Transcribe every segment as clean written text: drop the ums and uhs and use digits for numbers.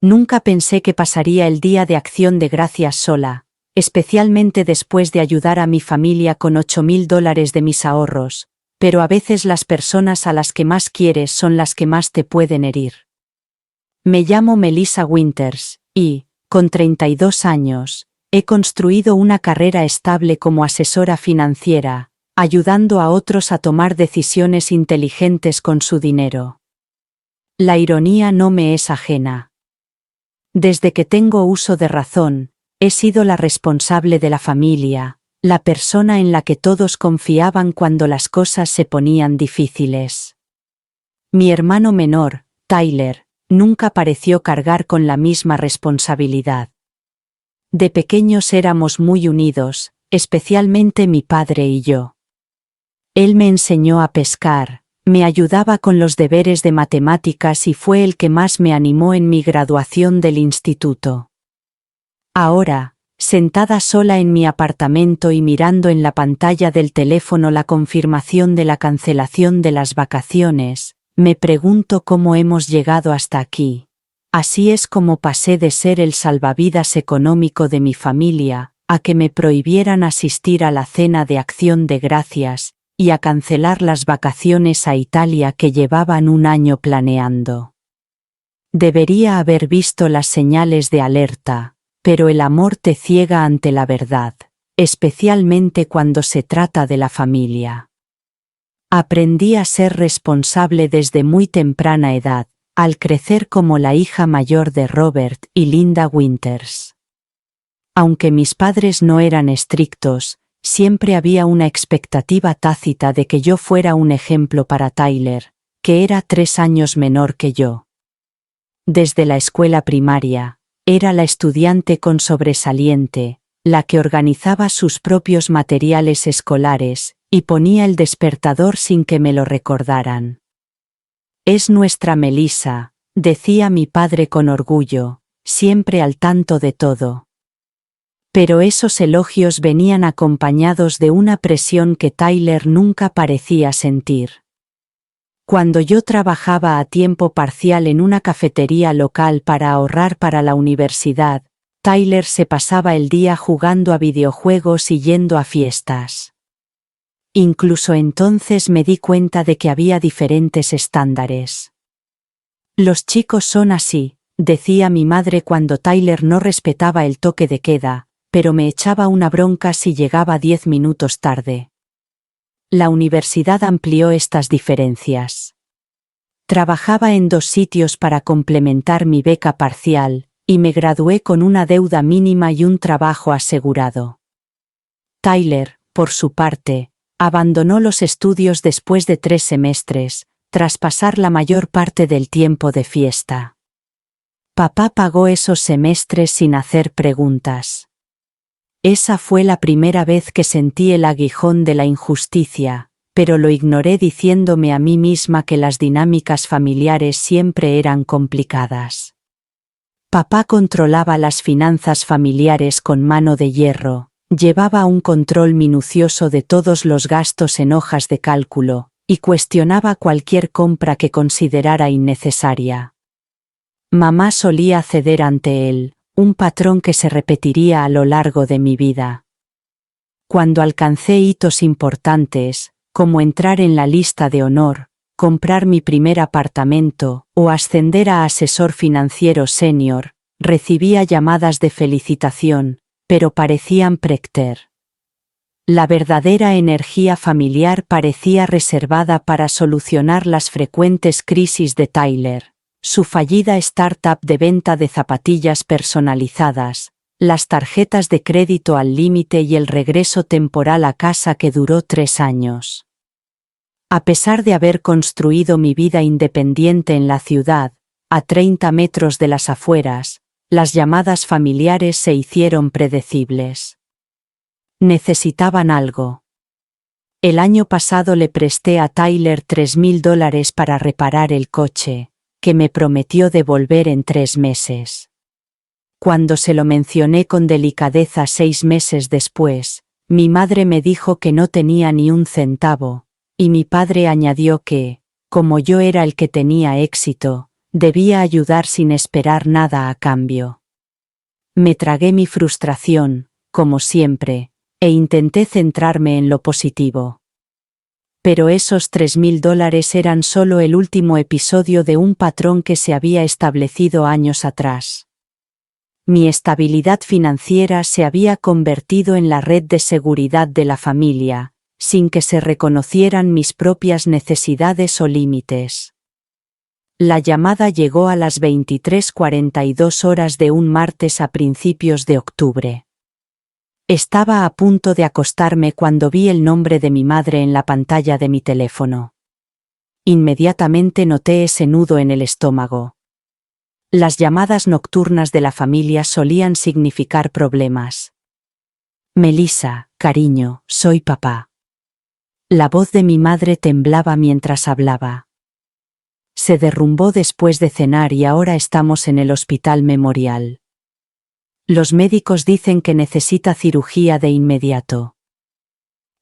Nunca pensé que pasaría el Día de Acción de Gracias sola, especialmente después de ayudar a mi familia con $8,000 de mis ahorros, pero a veces las personas a las que más quieres son las que más te pueden herir. Me llamo Melissa Winters, y, con 32 años, he construido una carrera estable como asesora financiera, ayudando a otros a tomar decisiones inteligentes con su dinero. La ironía no me es ajena. Desde que tengo uso de razón, he sido la responsable de la familia, la persona en la que todos confiaban cuando las cosas se ponían difíciles. Mi hermano menor, Tyler, nunca pareció cargar con la misma responsabilidad. De pequeños éramos muy unidos, especialmente mi padre y yo. Él me enseñó a pescar, me ayudaba con los deberes de matemáticas y fue el que más me animó en mi graduación del instituto. Ahora, sentada sola en mi apartamento y mirando en la pantalla del teléfono la confirmación de la cancelación de las vacaciones, me pregunto cómo hemos llegado hasta aquí. Así es como pasé de ser el salvavidas económico de mi familia, a que me prohibieran asistir a la cena de Acción de Gracias, y a cancelar las vacaciones a Italia que llevaban un año planeando. Debería haber visto las señales de alerta, pero el amor te ciega ante la verdad, especialmente cuando se trata de la familia. Aprendí a ser responsable desde muy temprana edad, al crecer como la hija mayor de Robert y Linda Winters. Aunque mis padres no eran estrictos, siempre había una expectativa tácita de que yo fuera un ejemplo para Tyler, que era 3 años menor que yo. Desde la escuela primaria, era la estudiante con sobresaliente, la que organizaba sus propios materiales escolares, y ponía el despertador sin que me lo recordaran. «Es nuestra Melissa», decía mi padre con orgullo, siempre al tanto de todo. Pero esos elogios venían acompañados de una presión que Tyler nunca parecía sentir. Cuando yo trabajaba a tiempo parcial en una cafetería local para ahorrar para la universidad, Tyler se pasaba el día jugando a videojuegos y yendo a fiestas. Incluso entonces me di cuenta de que había diferentes estándares. «Los chicos son así», decía mi madre cuando Tyler no respetaba el toque de queda, pero me echaba una bronca si llegaba 10 minutos tarde. La universidad amplió estas diferencias. Trabajaba en 2 sitios para complementar mi beca parcial, y me gradué con una deuda mínima y un trabajo asegurado. Tyler, por su parte, abandonó los estudios después de 3 semestres, tras pasar la mayor parte del tiempo de fiesta. Papá pagó esos semestres sin hacer preguntas. Esa fue la primera vez que sentí el aguijón de la injusticia, pero lo ignoré diciéndome a mí misma que las dinámicas familiares siempre eran complicadas. Papá controlaba las finanzas familiares con mano de hierro, llevaba un control minucioso de todos los gastos en hojas de cálculo, y cuestionaba cualquier compra que considerara innecesaria. Mamá solía ceder ante él, un patrón que se repetiría a lo largo de mi vida. Cuando alcancé hitos importantes, como entrar en la lista de honor, comprar mi primer apartamento o ascender a asesor financiero senior, recibía llamadas de felicitación, pero parecían précter. La verdadera energía familiar parecía reservada para solucionar las frecuentes crisis de Tyler. Su fallida startup de venta de zapatillas personalizadas, las tarjetas de crédito al límite y el regreso temporal a casa que duró 3 años. A pesar de haber construido mi vida independiente en la ciudad, a 30 metros de las afueras, las llamadas familiares se hicieron predecibles. Necesitaban algo. El año pasado le presté a Tyler $3,000 para reparar el coche, que me prometió devolver en 3 meses. Cuando se lo mencioné con delicadeza 6 meses después, mi madre me dijo que no tenía ni un centavo, y mi padre añadió que, como yo era el que tenía éxito, Debía ayudar sin esperar nada a cambio. Me tragué mi frustración, como siempre, e intenté centrarme en lo positivo. Pero esos $3.000 eran solo el último episodio de un patrón que se había establecido años atrás. Mi estabilidad financiera se había convertido en la red de seguridad de la familia, sin que se reconocieran mis propias necesidades o límites. La llamada llegó a las 23:42 horas de un martes a principios de octubre. Estaba a punto de acostarme cuando vi el nombre de mi madre en la pantalla de mi teléfono. Inmediatamente noté ese nudo en el estómago. Las llamadas nocturnas de la familia solían significar problemas. Melissa, cariño, soy papá. La voz de mi madre temblaba mientras hablaba. Se derrumbó después de cenar y ahora estamos en el hospital Memorial. Los médicos dicen que necesita cirugía de inmediato.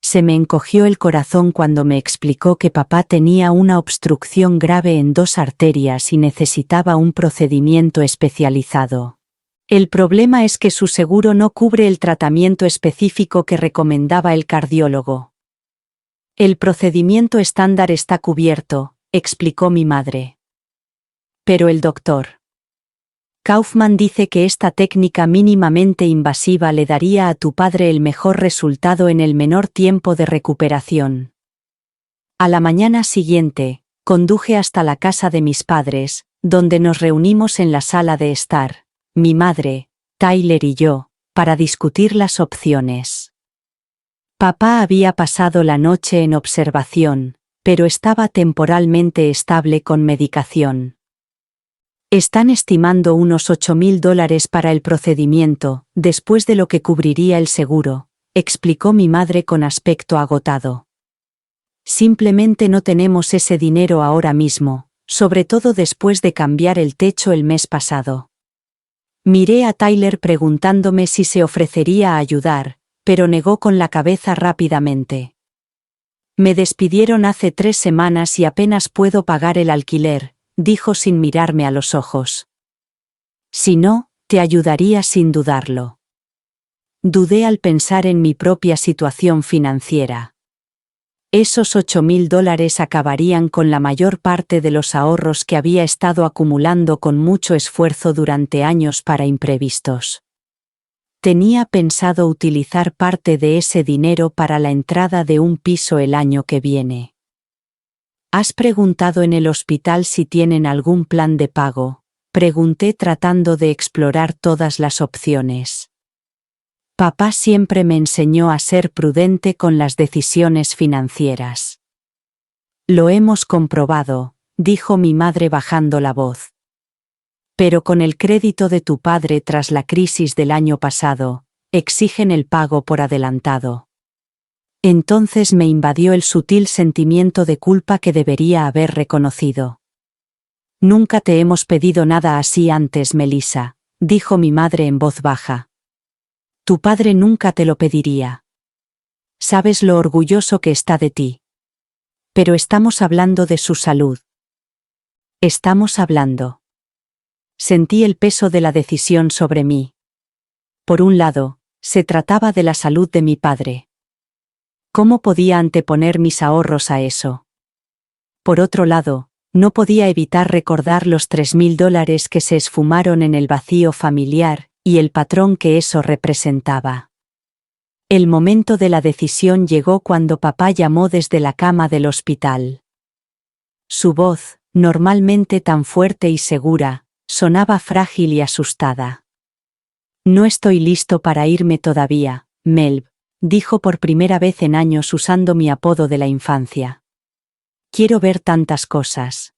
Se me encogió el corazón cuando me explicó que papá tenía una obstrucción grave en 2 arterias y necesitaba un procedimiento especializado. El problema es que su seguro no cubre el tratamiento específico que recomendaba el cardiólogo. El procedimiento estándar está cubierto, explicó mi madre. Pero el doctor Kaufman dice que esta técnica mínimamente invasiva le daría a tu padre el mejor resultado en el menor tiempo de recuperación. A la mañana siguiente, conduje hasta la casa de mis padres, donde nos reunimos en la sala de estar, mi madre, Tyler y yo, para discutir las opciones. Papá había pasado la noche en observación, pero estaba temporalmente estable con medicación. Están estimando unos $8.000 para el procedimiento, después de lo que cubriría el seguro, explicó mi madre con aspecto agotado. Simplemente no tenemos ese dinero ahora mismo, sobre todo después de cambiar el techo el mes pasado. Miré a Tyler preguntándome si se ofrecería a ayudar, pero negó con la cabeza rápidamente. Me despidieron hace 3 semanas y apenas puedo pagar el alquiler, dijo sin mirarme a los ojos. Si no, te ayudaría sin dudarlo. Dudé al pensar en mi propia situación financiera. Esos $8.000 acabarían con la mayor parte de los ahorros que había estado acumulando con mucho esfuerzo durante años para imprevistos. Tenía pensado utilizar parte de ese dinero para la entrada de un piso el año que viene. ¿Has preguntado en el hospital si tienen algún plan de pago? Pregunté tratando de explorar todas las opciones. Papá siempre me enseñó a ser prudente con las decisiones financieras. Lo hemos comprobado, dijo mi madre bajando la voz. Pero con el crédito de tu padre tras la crisis del año pasado, exigen el pago por adelantado. Entonces me invadió el sutil sentimiento de culpa que debería haber reconocido. Nunca te hemos pedido nada así antes, Melissa, dijo mi madre en voz baja. Tu padre nunca te lo pediría. Sabes lo orgulloso que está de ti. Pero estamos hablando de su salud. Estamos hablando. Sentí el peso de la decisión sobre mí. Por un lado, se trataba de la salud de mi padre. ¿Cómo podía anteponer mis ahorros a eso? Por otro lado, no podía evitar recordar los $3.000 que se esfumaron en el vacío familiar, y el patrón que eso representaba. El momento de la decisión llegó cuando papá llamó desde la cama del hospital. Su voz, normalmente tan fuerte y segura, sonaba frágil y asustada. No estoy listo para irme todavía, Melv, dijo por primera vez en años usando mi apodo de la infancia. Quiero ver tantas cosas.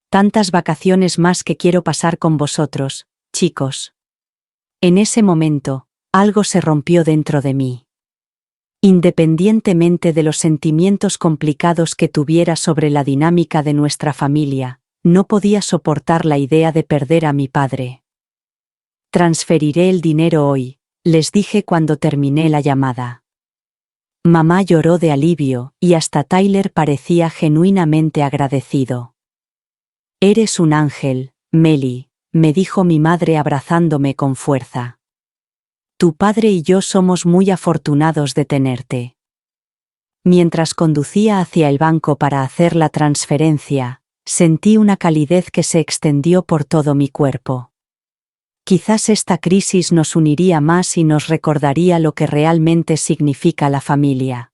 Tantas vacaciones más que quiero pasar con vosotros, chicos. En ese momento, algo se rompió dentro de mí. Independientemente de los sentimientos complicados que tuviera sobre la dinámica de nuestra familia, no podía soportar la idea de perder a mi padre. Transferiré el dinero hoy, les dije cuando terminé la llamada. Mamá lloró de alivio, y hasta Tyler parecía genuinamente agradecido. Eres un ángel, Meli, me dijo mi madre abrazándome con fuerza. Tu padre y yo somos muy afortunados de tenerte. Mientras conducía hacia el banco para hacer la transferencia, sentí una calidez que se extendió por todo mi cuerpo. Quizás esta crisis nos uniría más y nos recordaría lo que realmente significa la familia.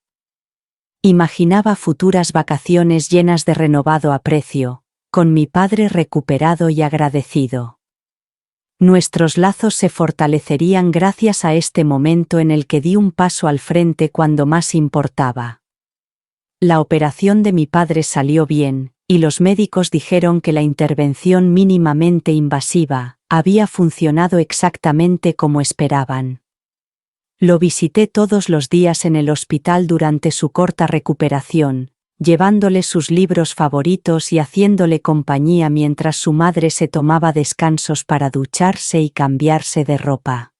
Imaginaba futuras vacaciones llenas de renovado aprecio, con mi padre recuperado y agradecido. Nuestros lazos se fortalecerían gracias a este momento en el que di un paso al frente cuando más importaba. La operación de mi padre salió bien, y los médicos dijeron que la intervención mínimamente invasiva había funcionado exactamente como esperaban. Lo visité todos los días en el hospital durante su corta recuperación, llevándole sus libros favoritos y haciéndole compañía mientras su madre se tomaba descansos para ducharse y cambiarse de ropa.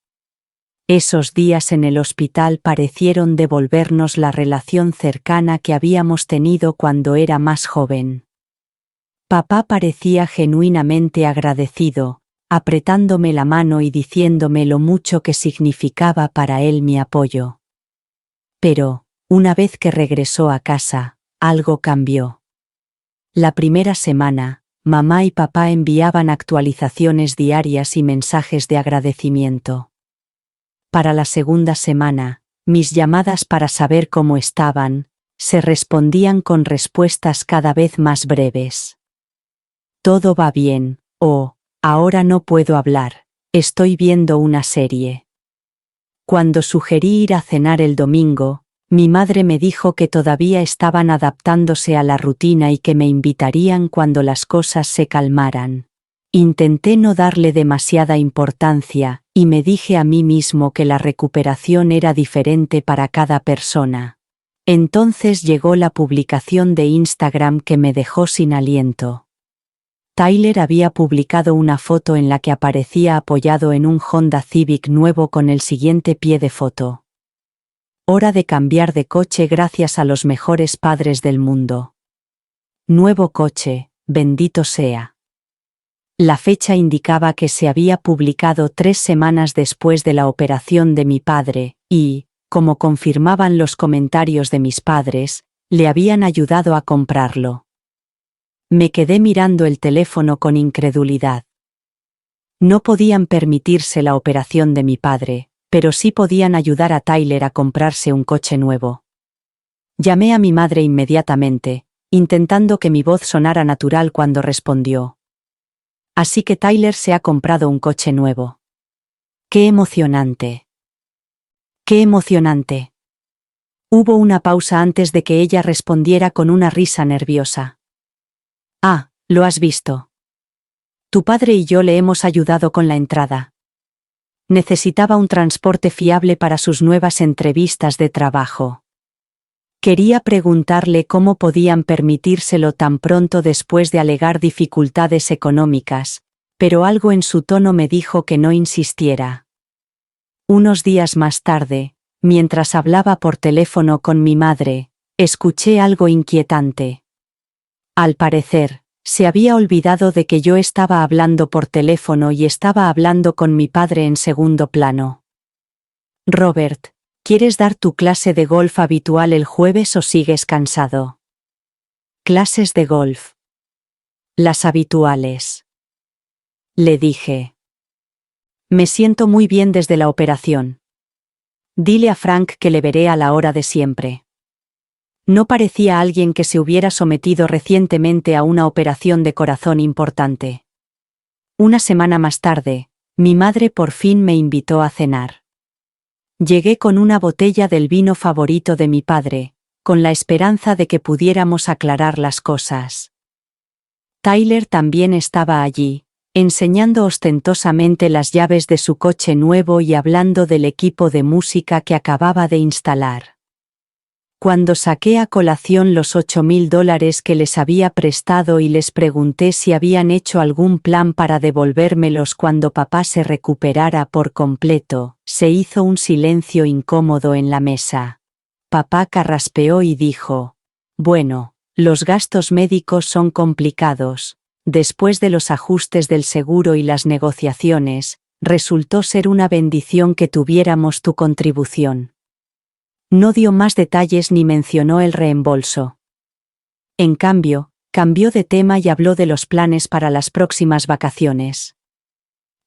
Esos días en el hospital parecieron devolvernos la relación cercana que habíamos tenido cuando era más joven. Papá parecía genuinamente agradecido, apretándome la mano y diciéndome lo mucho que significaba para él mi apoyo. Pero, una vez que regresó a casa, algo cambió. La primera semana, mamá y papá enviaban actualizaciones diarias y mensajes de agradecimiento. Para la segunda semana, mis llamadas para saber cómo estaban, se respondían con respuestas cada vez más breves. Todo va bien, o, ahora no puedo hablar, estoy viendo una serie. Cuando sugerí ir a cenar el domingo, mi madre me dijo que todavía estaban adaptándose a la rutina y que me invitarían cuando las cosas se calmaran. Intenté no darle demasiada importancia, y me dije a mí mismo que la recuperación era diferente para cada persona. Entonces llegó la publicación de Instagram que me dejó sin aliento. Tyler había publicado una foto en la que aparecía apoyado en un Honda Civic nuevo con el siguiente pie de foto. Hora de cambiar de coche gracias a los mejores padres del mundo. Nuevo coche, bendito sea. La fecha indicaba que se había publicado 3 semanas después de la operación de mi padre, y, como confirmaban los comentarios de mis padres, le habían ayudado a comprarlo. Me quedé mirando el teléfono con incredulidad. No podían permitirse la operación de mi padre, pero sí podían ayudar a Tyler a comprarse un coche nuevo. Llamé a mi madre inmediatamente, intentando que mi voz sonara natural cuando respondió. Así que Tyler se ha comprado un coche nuevo. ¡Qué emocionante! ¡Qué emocionante! Hubo una pausa antes de que ella respondiera con una risa nerviosa. Ah, ¿lo has visto? Tu padre y yo le hemos ayudado con la entrada. Necesitaba un transporte fiable para sus nuevas entrevistas de trabajo. Quería preguntarle cómo podían permitírselo tan pronto después de alegar dificultades económicas, pero algo en su tono me dijo que no insistiera. Unos días más tarde, mientras hablaba por teléfono con mi madre, escuché algo inquietante. Al parecer, se había olvidado de que yo estaba hablando por teléfono y estaba hablando con mi padre en segundo plano. Robert, ¿quieres dar tu clase de golf habitual el jueves o sigues cansado? Clases de golf. Las habituales. Le dije. Me siento muy bien desde la operación. Dile a Frank que le veré a la hora de siempre. No parecía alguien que se hubiera sometido recientemente a una operación de corazón importante. Una semana más tarde, mi madre por fin me invitó a cenar. Llegué con una botella del vino favorito de mi padre, con la esperanza de que pudiéramos aclarar las cosas. Tyler también estaba allí, enseñando ostentosamente las llaves de su coche nuevo y hablando del equipo de música que acababa de instalar. Cuando saqué a colación los $8,000 que les había prestado y les pregunté si habían hecho algún plan para devolvérmelos cuando papá se recuperara por completo, se hizo un silencio incómodo en la mesa. Papá carraspeó y dijo: «Bueno, los gastos médicos son complicados, Después de los ajustes del seguro y las negociaciones, resultó ser una bendición que tuviéramos tu contribución. No dio más detalles ni mencionó el reembolso. En cambio, cambió de tema y habló de los planes para las próximas vacaciones.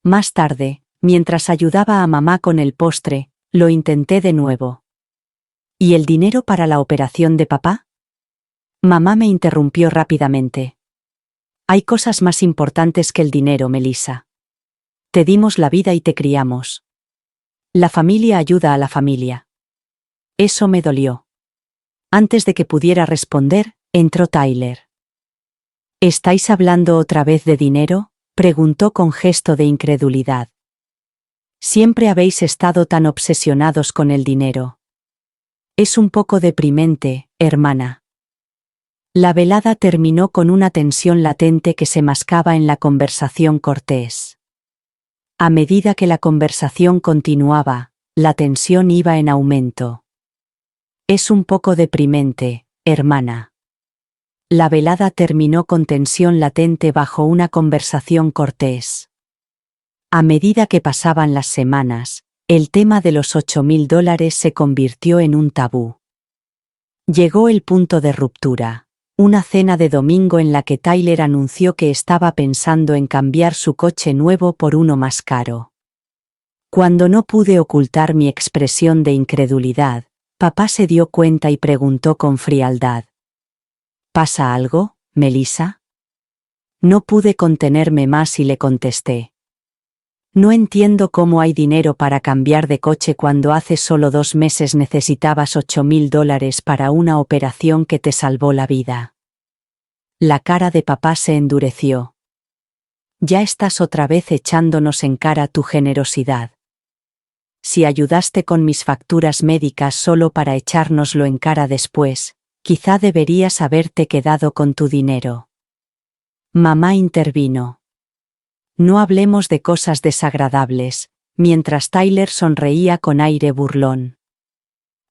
Más tarde, mientras ayudaba a mamá con el postre, lo intenté de nuevo. ¿Y el dinero para la operación de papá? Mamá me interrumpió rápidamente. Hay cosas más importantes que el dinero, Melissa. Te dimos la vida y te criamos. La familia ayuda a la familia. Eso me dolió. Antes de que pudiera responder, entró Tyler. ¿Estáis hablando otra vez de dinero?, preguntó con gesto de incredulidad. Siempre habéis estado tan obsesionados con el dinero. Es un poco deprimente, hermana. La velada terminó con una tensión latente que se mascaba en la conversación cortés. A medida que la conversación continuaba, la tensión iba en aumento. Es un poco deprimente, hermana. La velada terminó con tensión latente bajo una conversación cortés. A medida que pasaban las semanas, el tema de los $8,000 se convirtió en un tabú. Llegó el punto de ruptura, una cena de domingo en la que Tyler anunció que estaba pensando en cambiar su coche nuevo por uno más caro. Cuando no pude ocultar mi expresión de incredulidad, papá se dio cuenta y preguntó con frialdad. ¿Pasa algo, Melissa? No pude contenerme más y le contesté. No entiendo cómo hay dinero para cambiar de coche cuando hace solo 2 meses necesitabas $8,000 para una operación que te salvó la vida. La cara de papá se endureció. Ya estás otra vez echándonos en cara tu generosidad. Si ayudaste con mis facturas médicas solo para echárnoslo en cara después, quizá deberías haberte quedado con tu dinero. Mamá intervino. No hablemos de cosas desagradables, mientras Tyler sonreía con aire burlón.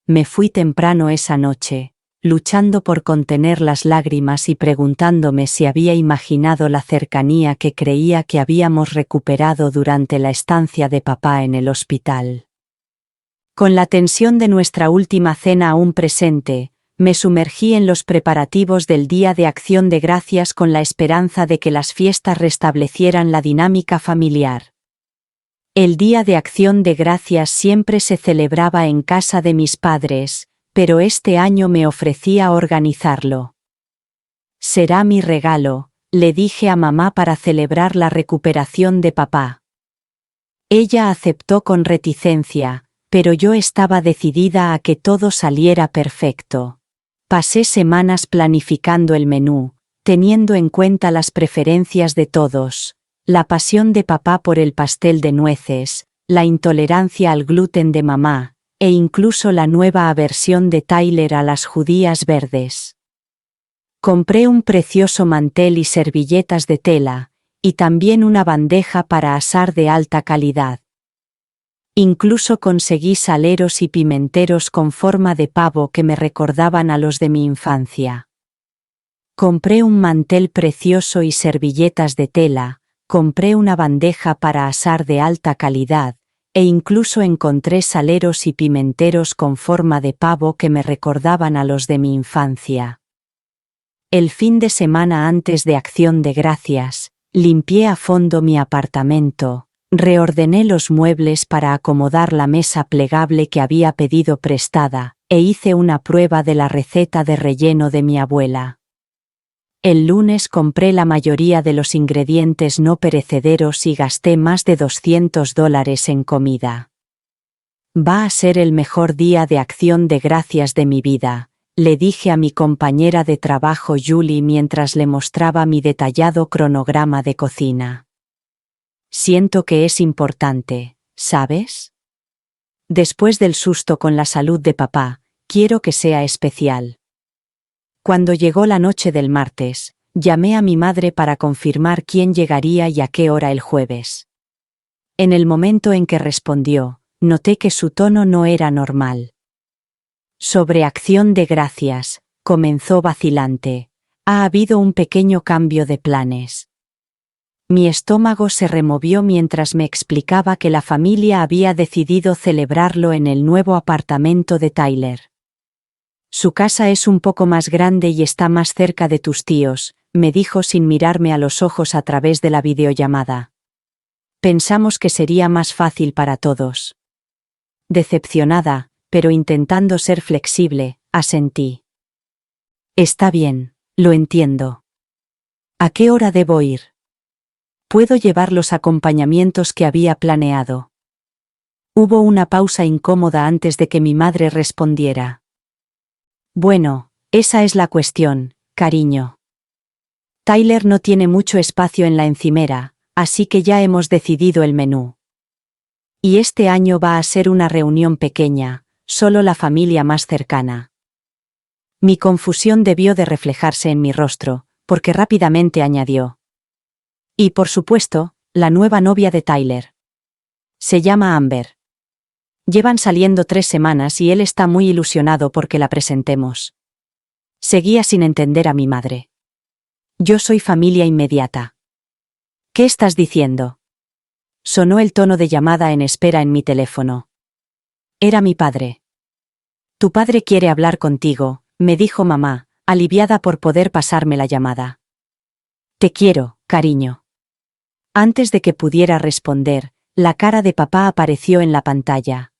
Me fui temprano esa noche, luchando por contener las lágrimas y preguntándome si había imaginado la cercanía que creía que habíamos recuperado durante la estancia de papá en el hospital. Con la tensión de nuestra última cena aún presente, me sumergí en los preparativos del Día de Acción de Gracias con la esperanza de que las fiestas restablecieran la dinámica familiar. El Día de Acción de Gracias siempre se celebraba en casa de mis padres, pero este año me ofrecía organizarlo. Será mi regalo, le dije a mamá para celebrar la recuperación de papá. Ella aceptó con reticencia, pero yo estaba decidida a que todo saliera perfecto. Pasé semanas planificando el menú, teniendo en cuenta las preferencias de todos, la pasión de papá por el pastel de nueces, la intolerancia al gluten de mamá, e incluso la nueva aversión de Tyler a las judías verdes. Compré un precioso mantel y servilletas de tela, y también una bandeja para asar de alta calidad. Incluso conseguí saleros y pimenteros con forma de pavo que me recordaban a los de mi infancia. Compré un mantel precioso y servilletas de tela, compré una bandeja para asar de alta calidad, e incluso encontré saleros y pimenteros con forma de pavo que me recordaban a los de mi infancia. El fin de semana antes de Acción de Gracias, limpié a fondo mi apartamento. Reordené los muebles para acomodar la mesa plegable que había pedido prestada, e hice una prueba de la receta de relleno de mi abuela. El lunes compré la mayoría de los ingredientes no perecederos y gasté más de $200 en comida. Va a ser el mejor día de Acción de Gracias de mi vida, le dije a mi compañera de trabajo Julie mientras le mostraba mi detallado cronograma de cocina. Siento que es importante, ¿sabes? Después del susto con la salud de papá, quiero que sea especial. Cuando llegó la noche del martes, llamé a mi madre para confirmar quién llegaría y a qué hora el jueves. En el momento en que respondió, noté que su tono no era normal. Sobre Acción de Gracias, comenzó vacilante. Ha habido un pequeño cambio de planes. Mi estómago se removió mientras me explicaba que la familia había decidido celebrarlo en el nuevo apartamento de Tyler. Su casa es un poco más grande y está más cerca de tus tíos, me dijo sin mirarme a los ojos a través de la videollamada. Pensamos que sería más fácil para todos. Decepcionada, pero intentando ser flexible, asentí. Está bien, lo entiendo. ¿A qué hora debo ir? Puedo llevar los acompañamientos que había planeado. Hubo una pausa incómoda antes de que mi madre respondiera. Bueno, esa es la cuestión, cariño. Tyler no tiene mucho espacio en la encimera, así que ya hemos decidido el menú. Y este año va a ser una reunión pequeña, solo la familia más cercana. Mi confusión debió de reflejarse en mi rostro, porque rápidamente añadió. Y por supuesto, la nueva novia de Tyler. Se llama Amber. Llevan saliendo 3 semanas y él está muy ilusionado porque la presentemos. Seguía sin entender a mi madre. Yo soy familia inmediata. ¿Qué estás diciendo? Sonó el tono de llamada en espera en mi teléfono. Era mi padre. Tu padre quiere hablar contigo, me dijo mamá, aliviada por poder pasarme la llamada. Te quiero, cariño. Antes de que pudiera responder, la cara de papá apareció en la pantalla.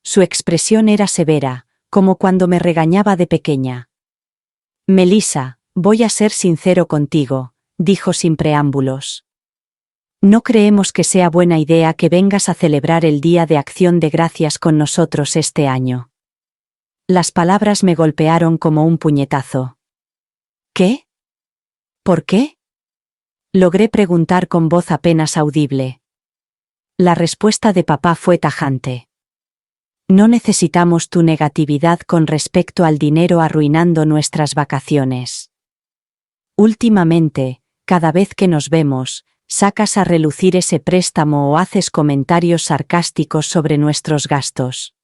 Su expresión era severa, como cuando me regañaba de pequeña. Melissa, voy a ser sincero contigo, dijo sin preámbulos. No creemos que sea buena idea que vengas a celebrar el Día de Acción de Gracias con nosotros este año. Las palabras me golpearon como un puñetazo. ¿Qué? ¿Por qué? Logré preguntar con voz apenas audible. La respuesta de papá fue tajante. No necesitamos tu negatividad con respecto al dinero arruinando nuestras vacaciones. Últimamente, cada vez que nos vemos, sacas a relucir ese préstamo o haces comentarios sarcásticos sobre nuestros gastos.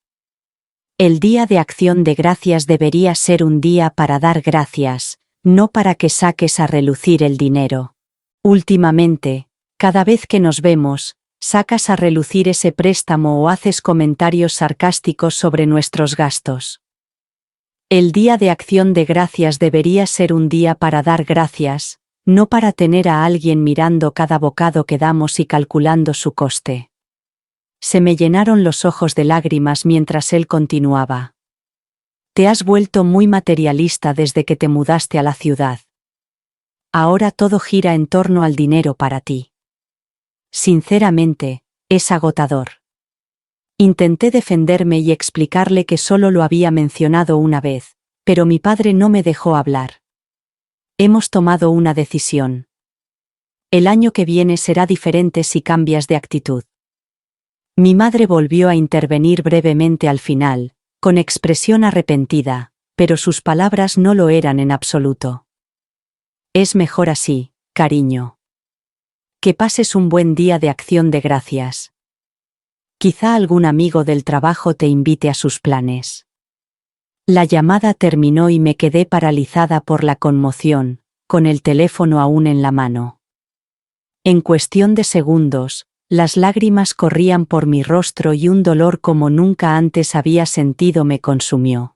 El Día de Acción de Gracias debería ser un día para dar gracias, no para que saques a relucir el dinero. Últimamente, cada vez que nos vemos, sacas a relucir ese préstamo o haces comentarios sarcásticos sobre nuestros gastos. El Día de Acción de Gracias debería ser un día para dar gracias, no para tener a alguien mirando cada bocado que damos y calculando su coste. Se me llenaron los ojos de lágrimas mientras él continuaba. Te has vuelto muy materialista desde que te mudaste a la ciudad. Ahora todo gira en torno al dinero para ti. Sinceramente, es agotador. Intenté defenderme y explicarle que solo lo había mencionado una vez, pero mi padre no me dejó hablar. Hemos tomado una decisión. El año que viene será diferente si cambias de actitud. Mi madre volvió a intervenir brevemente al final, con expresión arrepentida, pero sus palabras no lo eran en absoluto. Es mejor así, cariño. Que pases un buen día de Acción de Gracias. Quizá algún amigo del trabajo te invite a sus planes. La llamada terminó y me quedé paralizada por la conmoción, con el teléfono aún en la mano. En cuestión de segundos, las lágrimas corrían por mi rostro y un dolor como nunca antes había sentido me consumió.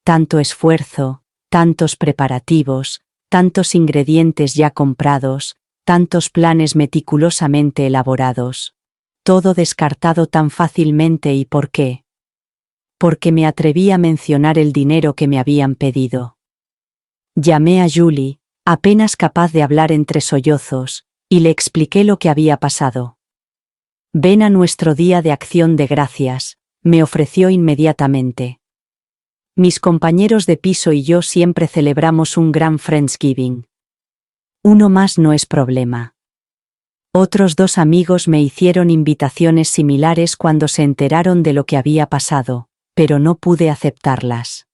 Tanto esfuerzo, tantos preparativos, tantos ingredientes ya comprados, tantos planes meticulosamente elaborados. Todo descartado tan fácilmente. ¿Y por qué? Porque me atreví a mencionar el dinero que me habían pedido. Llamé a Julie, apenas capaz de hablar entre sollozos, y le expliqué lo que había pasado. Ven a nuestro Día de Acción de Gracias, me ofreció inmediatamente. Mis compañeros de piso y yo siempre celebramos un gran Friendsgiving. Uno más no es problema. Otros 2 amigos me hicieron invitaciones similares cuando se enteraron de lo que había pasado, pero no pude aceptarlas.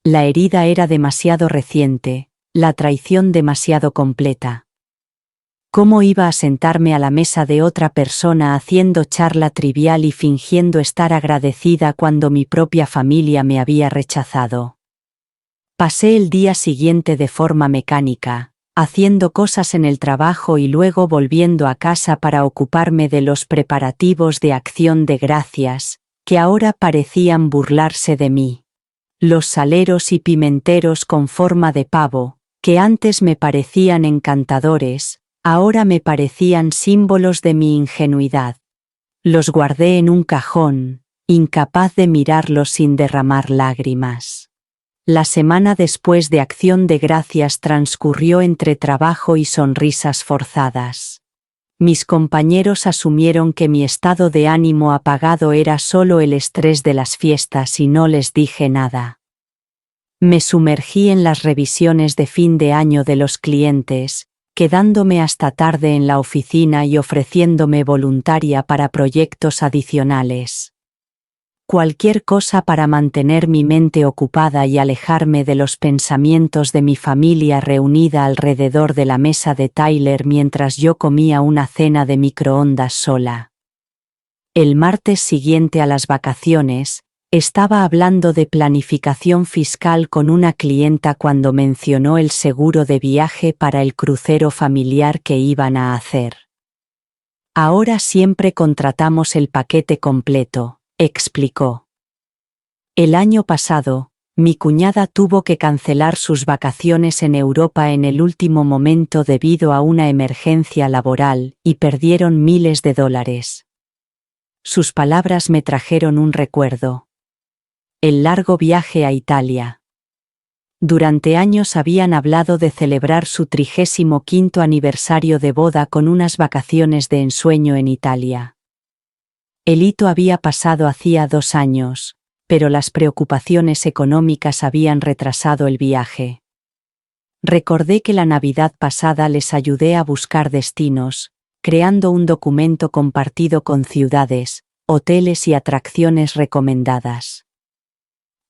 La herida era demasiado reciente, la traición demasiado completa. ¿Cómo iba a sentarme a la mesa de otra persona haciendo charla trivial y fingiendo estar agradecida cuando mi propia familia me había rechazado? Pasé el día siguiente de forma mecánica, haciendo cosas en el trabajo y luego volviendo a casa para ocuparme de los preparativos de Acción de Gracias, que ahora parecían burlarse de mí. Los saleros y pimenteros con forma de pavo, que antes me parecían encantadores, ahora me parecían símbolos de mi ingenuidad. Los guardé en un cajón, incapaz de mirarlos sin derramar lágrimas. La semana después de Acción de Gracias transcurrió entre trabajo y sonrisas forzadas. Mis compañeros asumieron que mi estado de ánimo apagado era solo el estrés de las fiestas y no les dije nada. Me sumergí en las revisiones de fin de año de los clientes, quedándome hasta tarde en la oficina y ofreciéndome voluntaria para proyectos adicionales. Cualquier cosa para mantener mi mente ocupada y alejarme de los pensamientos de mi familia reunida alrededor de la mesa de Tyler mientras yo comía una cena de microondas sola. El martes siguiente a las vacaciones, estaba hablando de planificación fiscal con una clienta cuando mencionó el seguro de viaje para el crucero familiar que iban a hacer. Ahora siempre contratamos el paquete completo, explicó. El año pasado, mi cuñada tuvo que cancelar sus vacaciones en Europa en el último momento debido a una emergencia laboral y perdieron miles de dólares. Sus palabras me trajeron un recuerdo. El largo viaje a Italia. Durante años habían hablado de celebrar su 35º aniversario de boda con unas vacaciones de ensueño en Italia. El hito había pasado hacía 2 años, pero las preocupaciones económicas habían retrasado el viaje. Recordé que la Navidad pasada les ayudé a buscar destinos, creando un documento compartido con ciudades, hoteles y atracciones recomendadas.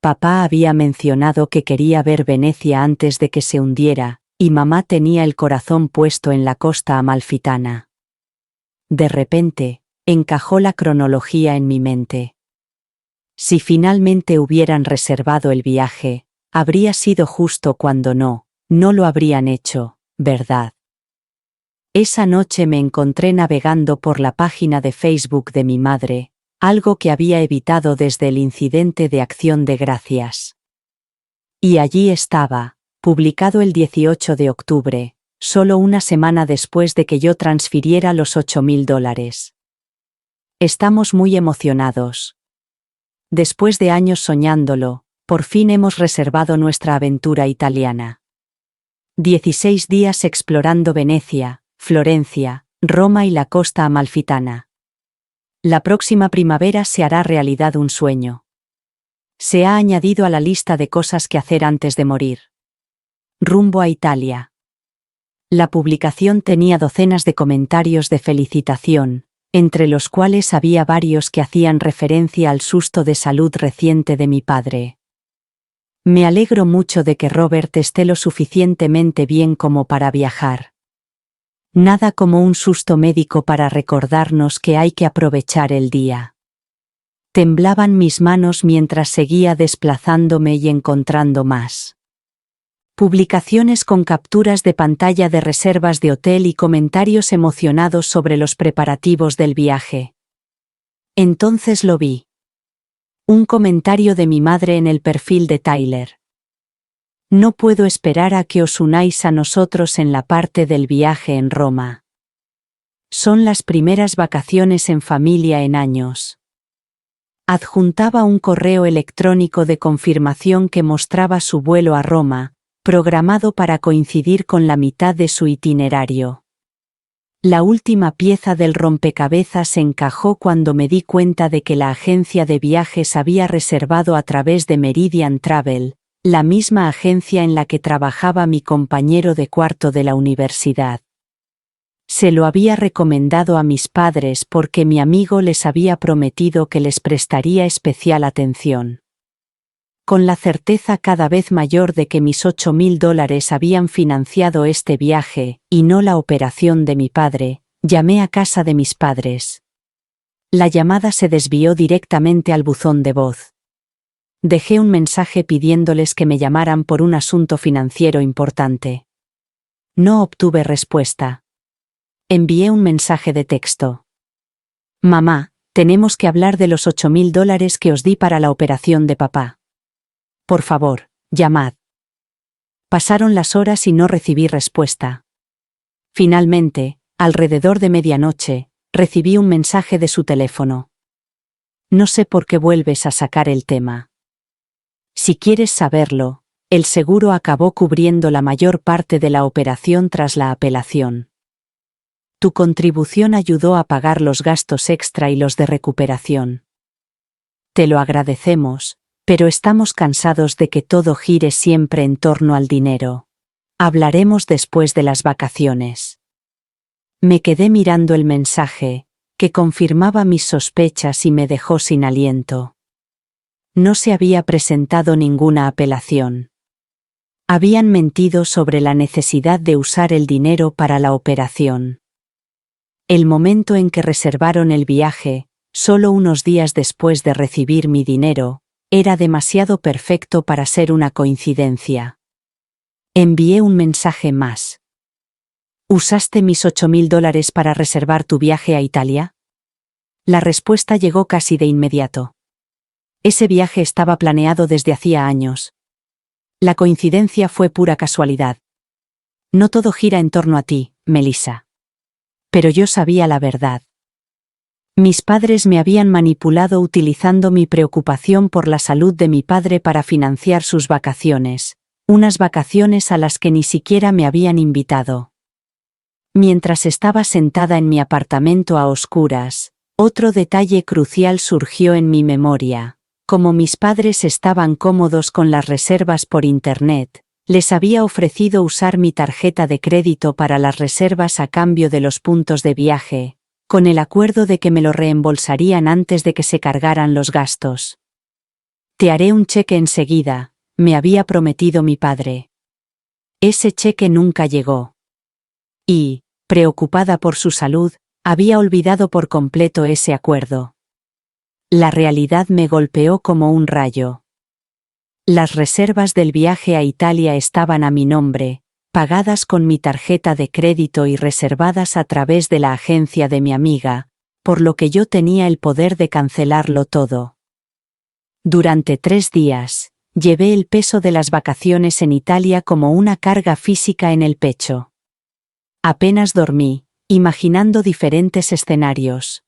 Papá había mencionado que quería ver Venecia antes de que se hundiera, y mamá tenía el corazón puesto en la costa amalfitana. De repente, encajó la cronología en mi mente. Si finalmente hubieran reservado el viaje, habría sido justo cuando no lo habrían hecho, ¿verdad? Esa noche me encontré navegando por la página de Facebook de mi madre, algo que había evitado desde el incidente de Acción de Gracias. Y allí estaba, publicado el 18 de octubre, solo una semana después de que yo transfiriera los $8.000. Estamos muy emocionados. Después de años soñándolo, por fin hemos reservado nuestra aventura italiana. 16 días explorando Venecia, Florencia, Roma y la costa amalfitana. La próxima primavera se hará realidad un sueño. Se ha añadido a la lista de cosas que hacer antes de morir. Rumbo a Italia. La publicación tenía docenas de comentarios de felicitación, entre los cuales había varios que hacían referencia al susto de salud reciente de mi padre. Me alegro mucho de que Robert esté lo suficientemente bien como para viajar. Nada como un susto médico para recordarnos que hay que aprovechar el día. Temblaban mis manos mientras seguía desplazándome y encontrando más. Publicaciones con capturas de pantalla de reservas de hotel y comentarios emocionados sobre los preparativos del viaje. Entonces lo vi. Un comentario de mi madre en el perfil de Tyler. No puedo esperar a que os unáis a nosotros en la parte del viaje en Roma. Son las primeras vacaciones en familia en años. Adjuntaba un correo electrónico de confirmación que mostraba su vuelo a Roma, programado para coincidir con la mitad de su itinerario. La última pieza del rompecabezas se encajó cuando me di cuenta de que la agencia de viajes había reservado a través de Meridian Travel, la misma agencia en la que trabajaba mi compañero de cuarto de la universidad. Se lo había recomendado a mis padres porque mi amigo les había prometido que les prestaría especial atención. Con la certeza cada vez mayor de que mis $8.000 habían financiado este viaje, y no la operación de mi padre, llamé a casa de mis padres. La llamada se desvió directamente al buzón de voz. Dejé un mensaje pidiéndoles que me llamaran por un asunto financiero importante. No obtuve respuesta. Envié un mensaje de texto. Mamá, tenemos que hablar de los $8.000 que os di para la operación de papá. Por favor, llamad. Pasaron las horas y no recibí respuesta. Finalmente, alrededor de medianoche, recibí un mensaje de su teléfono. No sé por qué vuelves a sacar el tema. Si quieres saberlo, el seguro acabó cubriendo la mayor parte de la operación tras la apelación. Tu contribución ayudó a pagar los gastos extra y los de recuperación. Te lo agradecemos, pero estamos cansados de que todo gire siempre en torno al dinero. Hablaremos después de las vacaciones. Me quedé mirando el mensaje, que confirmaba mis sospechas y me dejó sin aliento. No se había presentado ninguna apelación. Habían mentido sobre la necesidad de usar el dinero para la operación. El momento en que reservaron el viaje, solo unos días después de recibir mi dinero, era demasiado perfecto para ser una coincidencia. Envié un mensaje más. ¿Usaste mis $8.000 para reservar tu viaje a Italia? La respuesta llegó casi de inmediato. Ese viaje estaba planeado desde hacía años. La coincidencia fue pura casualidad. No todo gira en torno a ti, Melissa. Pero yo sabía la verdad. Mis padres me habían manipulado utilizando mi preocupación por la salud de mi padre para financiar sus vacaciones, unas vacaciones a las que ni siquiera me habían invitado. Mientras estaba sentada en mi apartamento a oscuras, otro detalle crucial surgió en mi memoria. Como mis padres estaban cómodos con las reservas por Internet, les había ofrecido usar mi tarjeta de crédito para las reservas a cambio de los puntos de viaje, con el acuerdo de que me lo reembolsarían antes de que se cargaran los gastos. Te haré un cheque enseguida, me había prometido mi padre. Ese cheque nunca llegó. Y, preocupada por su salud, había olvidado por completo ese acuerdo. La realidad me golpeó como un rayo. Las reservas del viaje a Italia estaban a mi nombre, pagadas con mi tarjeta de crédito y reservadas a través de la agencia de mi amiga, por lo que yo tenía el poder de cancelarlo todo. Durante 3 días, llevé el peso de las vacaciones en Italia como una carga física en el pecho. Apenas dormí, imaginando diferentes escenarios.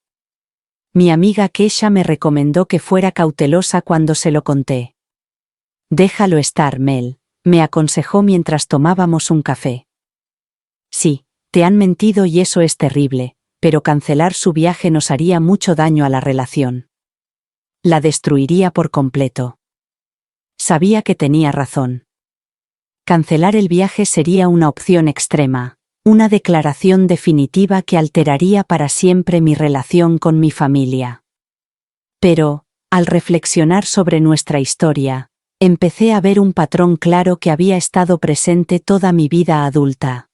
Mi amiga Kesha me recomendó que fuera cautelosa cuando se lo conté. Déjalo estar, Mel, me aconsejó mientras tomábamos un café. Sí, te han mentido y eso es terrible, pero cancelar su viaje nos haría mucho daño a la relación. La destruiría por completo. Sabía que tenía razón. Cancelar el viaje sería una opción extrema. Una declaración definitiva que alteraría para siempre mi relación con mi familia. Pero, al reflexionar sobre nuestra historia, empecé a ver un patrón claro que había estado presente toda mi vida adulta.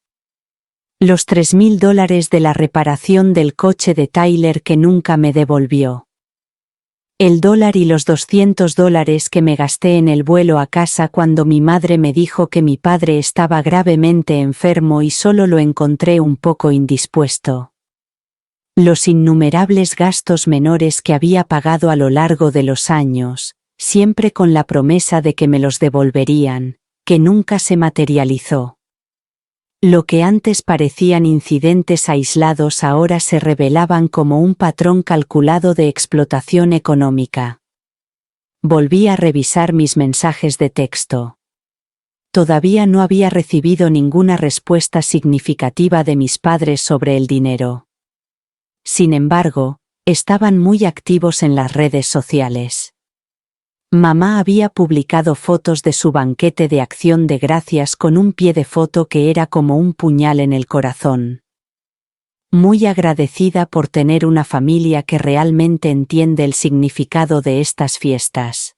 Los $3.000 de la reparación del coche de Tyler que nunca me devolvió. El dólar y los $200 que me gasté en el vuelo a casa cuando mi madre me dijo que mi padre estaba gravemente enfermo y solo lo encontré un poco indispuesto. Los innumerables gastos menores que había pagado a lo largo de los años, siempre con la promesa de que me los devolverían, que nunca se materializó. Lo que antes parecían incidentes aislados ahora se revelaban como un patrón calculado de explotación económica. Volví a revisar mis mensajes de texto. Todavía no había recibido ninguna respuesta significativa de mis padres sobre el dinero. Sin embargo, estaban muy activos en las redes sociales. Mamá había publicado fotos de su banquete de Acción de Gracias con un pie de foto que era como un puñal en el corazón. Muy agradecida por tener una familia que realmente entiende el significado de estas fiestas.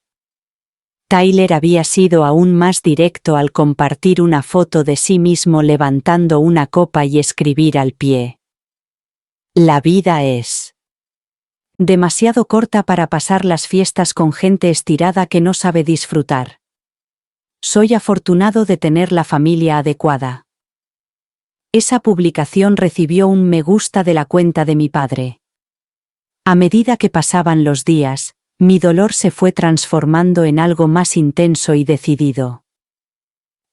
Tyler había sido aún más directo al compartir una foto de sí mismo levantando una copa y escribir al pie: La vida es demasiado corta para pasar las fiestas con gente estirada que no sabe disfrutar. Soy afortunado de tener la familia adecuada. Esa publicación recibió un me gusta de la cuenta de mi padre. A medida que pasaban los días, mi dolor se fue transformando en algo más intenso y decidido.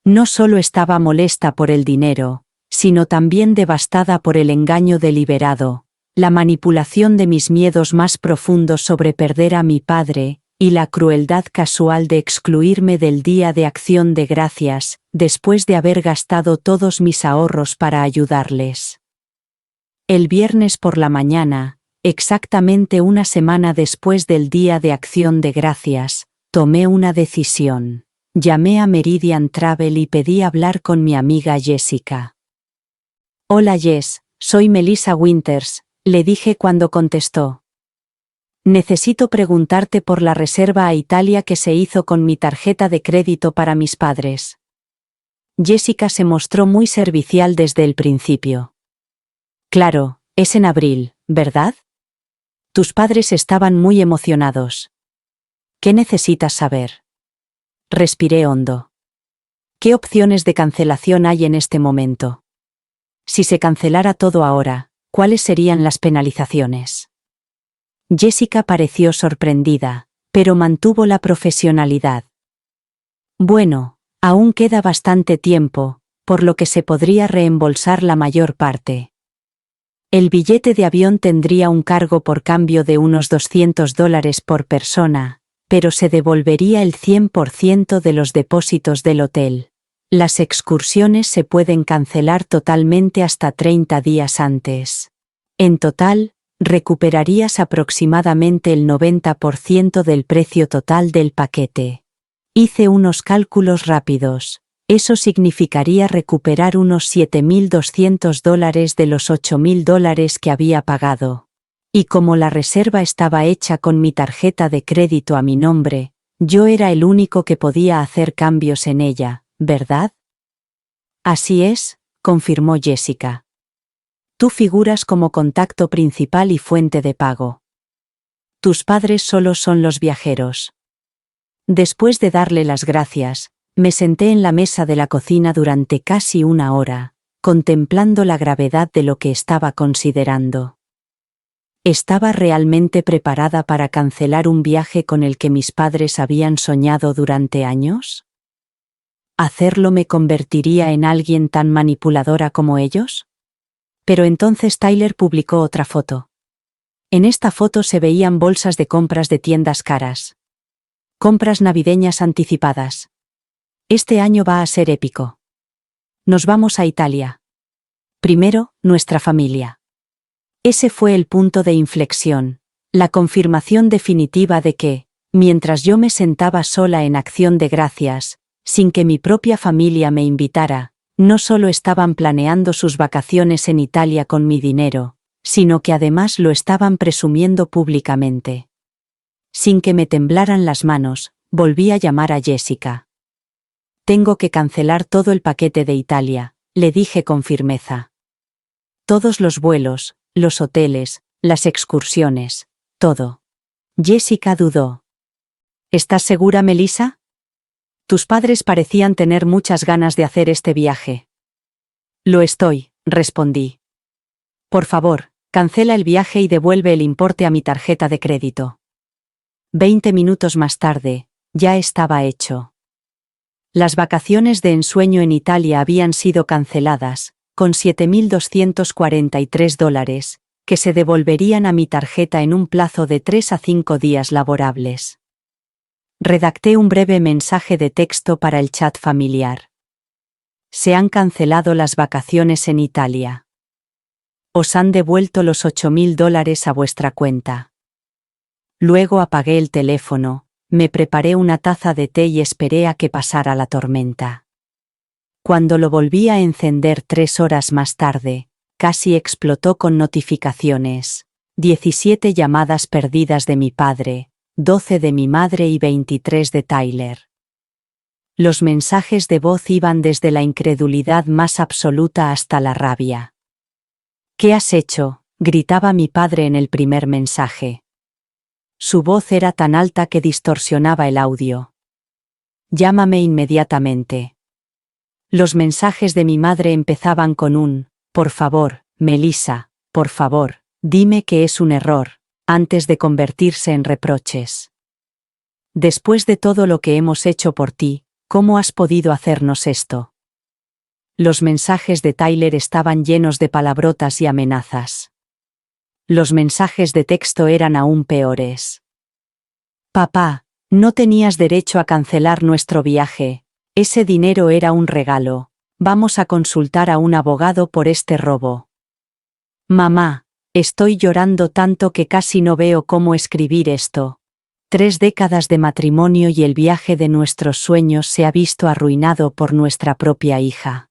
No solo estaba molesta por el dinero, sino también devastada por el engaño deliberado, la manipulación de mis miedos más profundos sobre perder a mi padre, y la crueldad casual de excluirme del Día de Acción de Gracias, después de haber gastado todos mis ahorros para ayudarles. El viernes por la mañana, exactamente una semana después del Día de Acción de Gracias, tomé una decisión. Llamé a Meridian Travel y pedí hablar con mi amiga Jessica. Hola Jess, soy Melissa Winters, le dije cuando contestó. Necesito preguntarte por la reserva a Italia que se hizo con mi tarjeta de crédito para mis padres. Jessica se mostró muy servicial desde el principio. Claro, es en abril, ¿verdad? Tus padres estaban muy emocionados. ¿Qué necesitas saber? Respiré hondo. ¿Qué opciones de cancelación hay en este momento? Si se cancelara todo ahora, ¿cuáles serían las penalizaciones? Jessica pareció sorprendida, pero mantuvo la profesionalidad. Bueno, aún queda bastante tiempo, por lo que se podría reembolsar la mayor parte. El billete de avión tendría un cargo por cambio de unos $200 por persona, pero se devolvería el 100% de los depósitos del hotel. Las excursiones se pueden cancelar totalmente hasta 30 días antes. En total, recuperarías aproximadamente el 90% del precio total del paquete. Hice unos cálculos rápidos. Eso significaría recuperar unos $7.200 de los $8.000 que había pagado. Y como la reserva estaba hecha con mi tarjeta de crédito a mi nombre, yo era el único que podía hacer cambios en ella, ¿verdad? Así es, confirmó Jessica. Tú figuras como contacto principal y fuente de pago. Tus padres solo son los viajeros. Después de darle las gracias, me senté en la mesa de la cocina durante casi una hora, contemplando la gravedad de lo que estaba considerando. ¿Estaba realmente preparada para cancelar un viaje con el que mis padres habían soñado durante años? ¿Hacerlo me convertiría en alguien tan manipuladora como ellos? Pero entonces Tyler publicó otra foto. En esta foto se veían bolsas de compras de tiendas caras. Compras navideñas anticipadas. Este año va a ser épico. Nos vamos a Italia. Primero, nuestra familia. Ese fue el punto de inflexión, la confirmación definitiva de que, mientras yo me sentaba sola en Acción de Gracias, sin que mi propia familia me invitara, no solo estaban planeando sus vacaciones en Italia con mi dinero, sino que además lo estaban presumiendo públicamente. Sin que me temblaran las manos, volví a llamar a Jessica. Tengo que cancelar todo el paquete de Italia, le dije con firmeza. Todos los vuelos, los hoteles, las excursiones, todo. Jessica dudó. ¿Estás segura, Melissa? Tus padres parecían tener muchas ganas de hacer este viaje. Lo estoy, respondí. Por favor, cancela el viaje y devuelve el importe a mi tarjeta de crédito. 20 minutos más tarde, ya estaba hecho. Las vacaciones de ensueño en Italia habían sido canceladas, con $7.243, que se devolverían a mi tarjeta en un plazo de 3 a 5 días laborables. Redacté un breve mensaje de texto para el chat familiar. Se han cancelado las vacaciones en Italia. Os han devuelto los $8.000 a vuestra cuenta. Luego apagué el teléfono, me preparé una taza de té y esperé a que pasara la tormenta. Cuando lo volví a encender 3 horas más tarde, casi explotó con notificaciones. 17 llamadas perdidas de mi padre, 12 de mi madre y 23 de Tyler. Los mensajes de voz iban desde la incredulidad más absoluta hasta la rabia. ¿Qué has hecho?, gritaba mi padre en el primer mensaje. Su voz era tan alta que distorsionaba el audio. Llámame inmediatamente. Los mensajes de mi madre empezaban con un, por favor, Melissa, por favor, dime que es un error, antes de convertirse en reproches. Después de todo lo que hemos hecho por ti, ¿cómo has podido hacernos esto? Los mensajes de Tyler estaban llenos de palabrotas y amenazas. Los mensajes de texto eran aún peores. Papá, no tenías derecho a cancelar nuestro viaje. Ese dinero era un regalo. Vamos a consultar a un abogado por este robo. Mamá, estoy llorando tanto que casi no veo cómo escribir esto. 3 décadas de matrimonio y el viaje de nuestros sueños se ha visto arruinado por nuestra propia hija.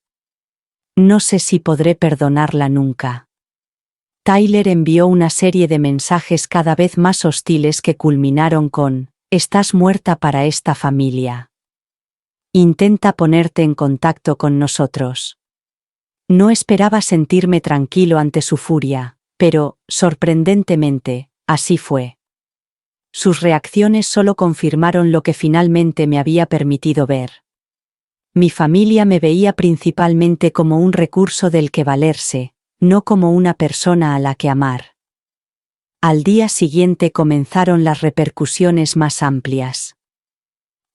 No sé si podré perdonarla nunca. Tyler envió una serie de mensajes cada vez más hostiles que culminaron con: estás muerta para esta familia. Intenta ponerte en contacto con nosotros. No esperaba sentirme tranquilo ante su furia, pero, sorprendentemente, así fue. Sus reacciones solo confirmaron lo que finalmente me había permitido ver. Mi familia me veía principalmente como un recurso del que valerse, no como una persona a la que amar. Al día siguiente comenzaron las repercusiones más amplias.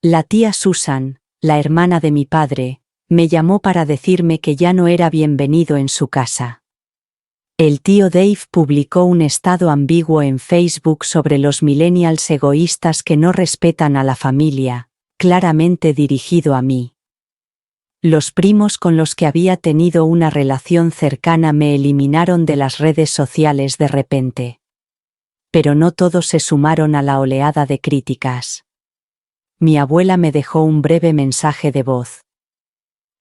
La tía Susan, la hermana de mi padre, me llamó para decirme que ya no era bienvenido en su casa. El tío Dave publicó un estado ambiguo en Facebook sobre los millennials egoístas que no respetan a la familia, claramente dirigido a mí. Los primos con los que había tenido una relación cercana me eliminaron de las redes sociales de repente. Pero no todos se sumaron a la oleada de críticas. Mi abuela me dejó un breve mensaje de voz.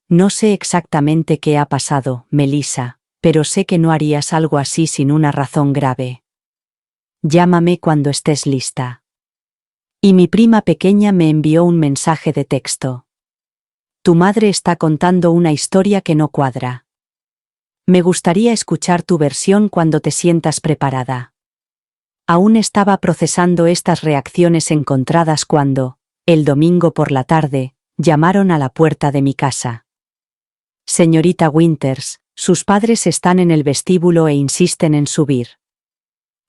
No sé exactamente qué ha pasado, Melissa, pero sé que no harías algo así sin una razón grave. Llámame cuando estés lista. Y mi prima pequeña me envió un mensaje de texto. Tu madre está contando una historia que no cuadra. Me gustaría escuchar tu versión cuando te sientas preparada. Aún estaba procesando estas reacciones encontradas cuando, el domingo por la tarde, llamaron a la puerta de mi casa. Señorita Winters, sus padres están en el vestíbulo e insisten en subir.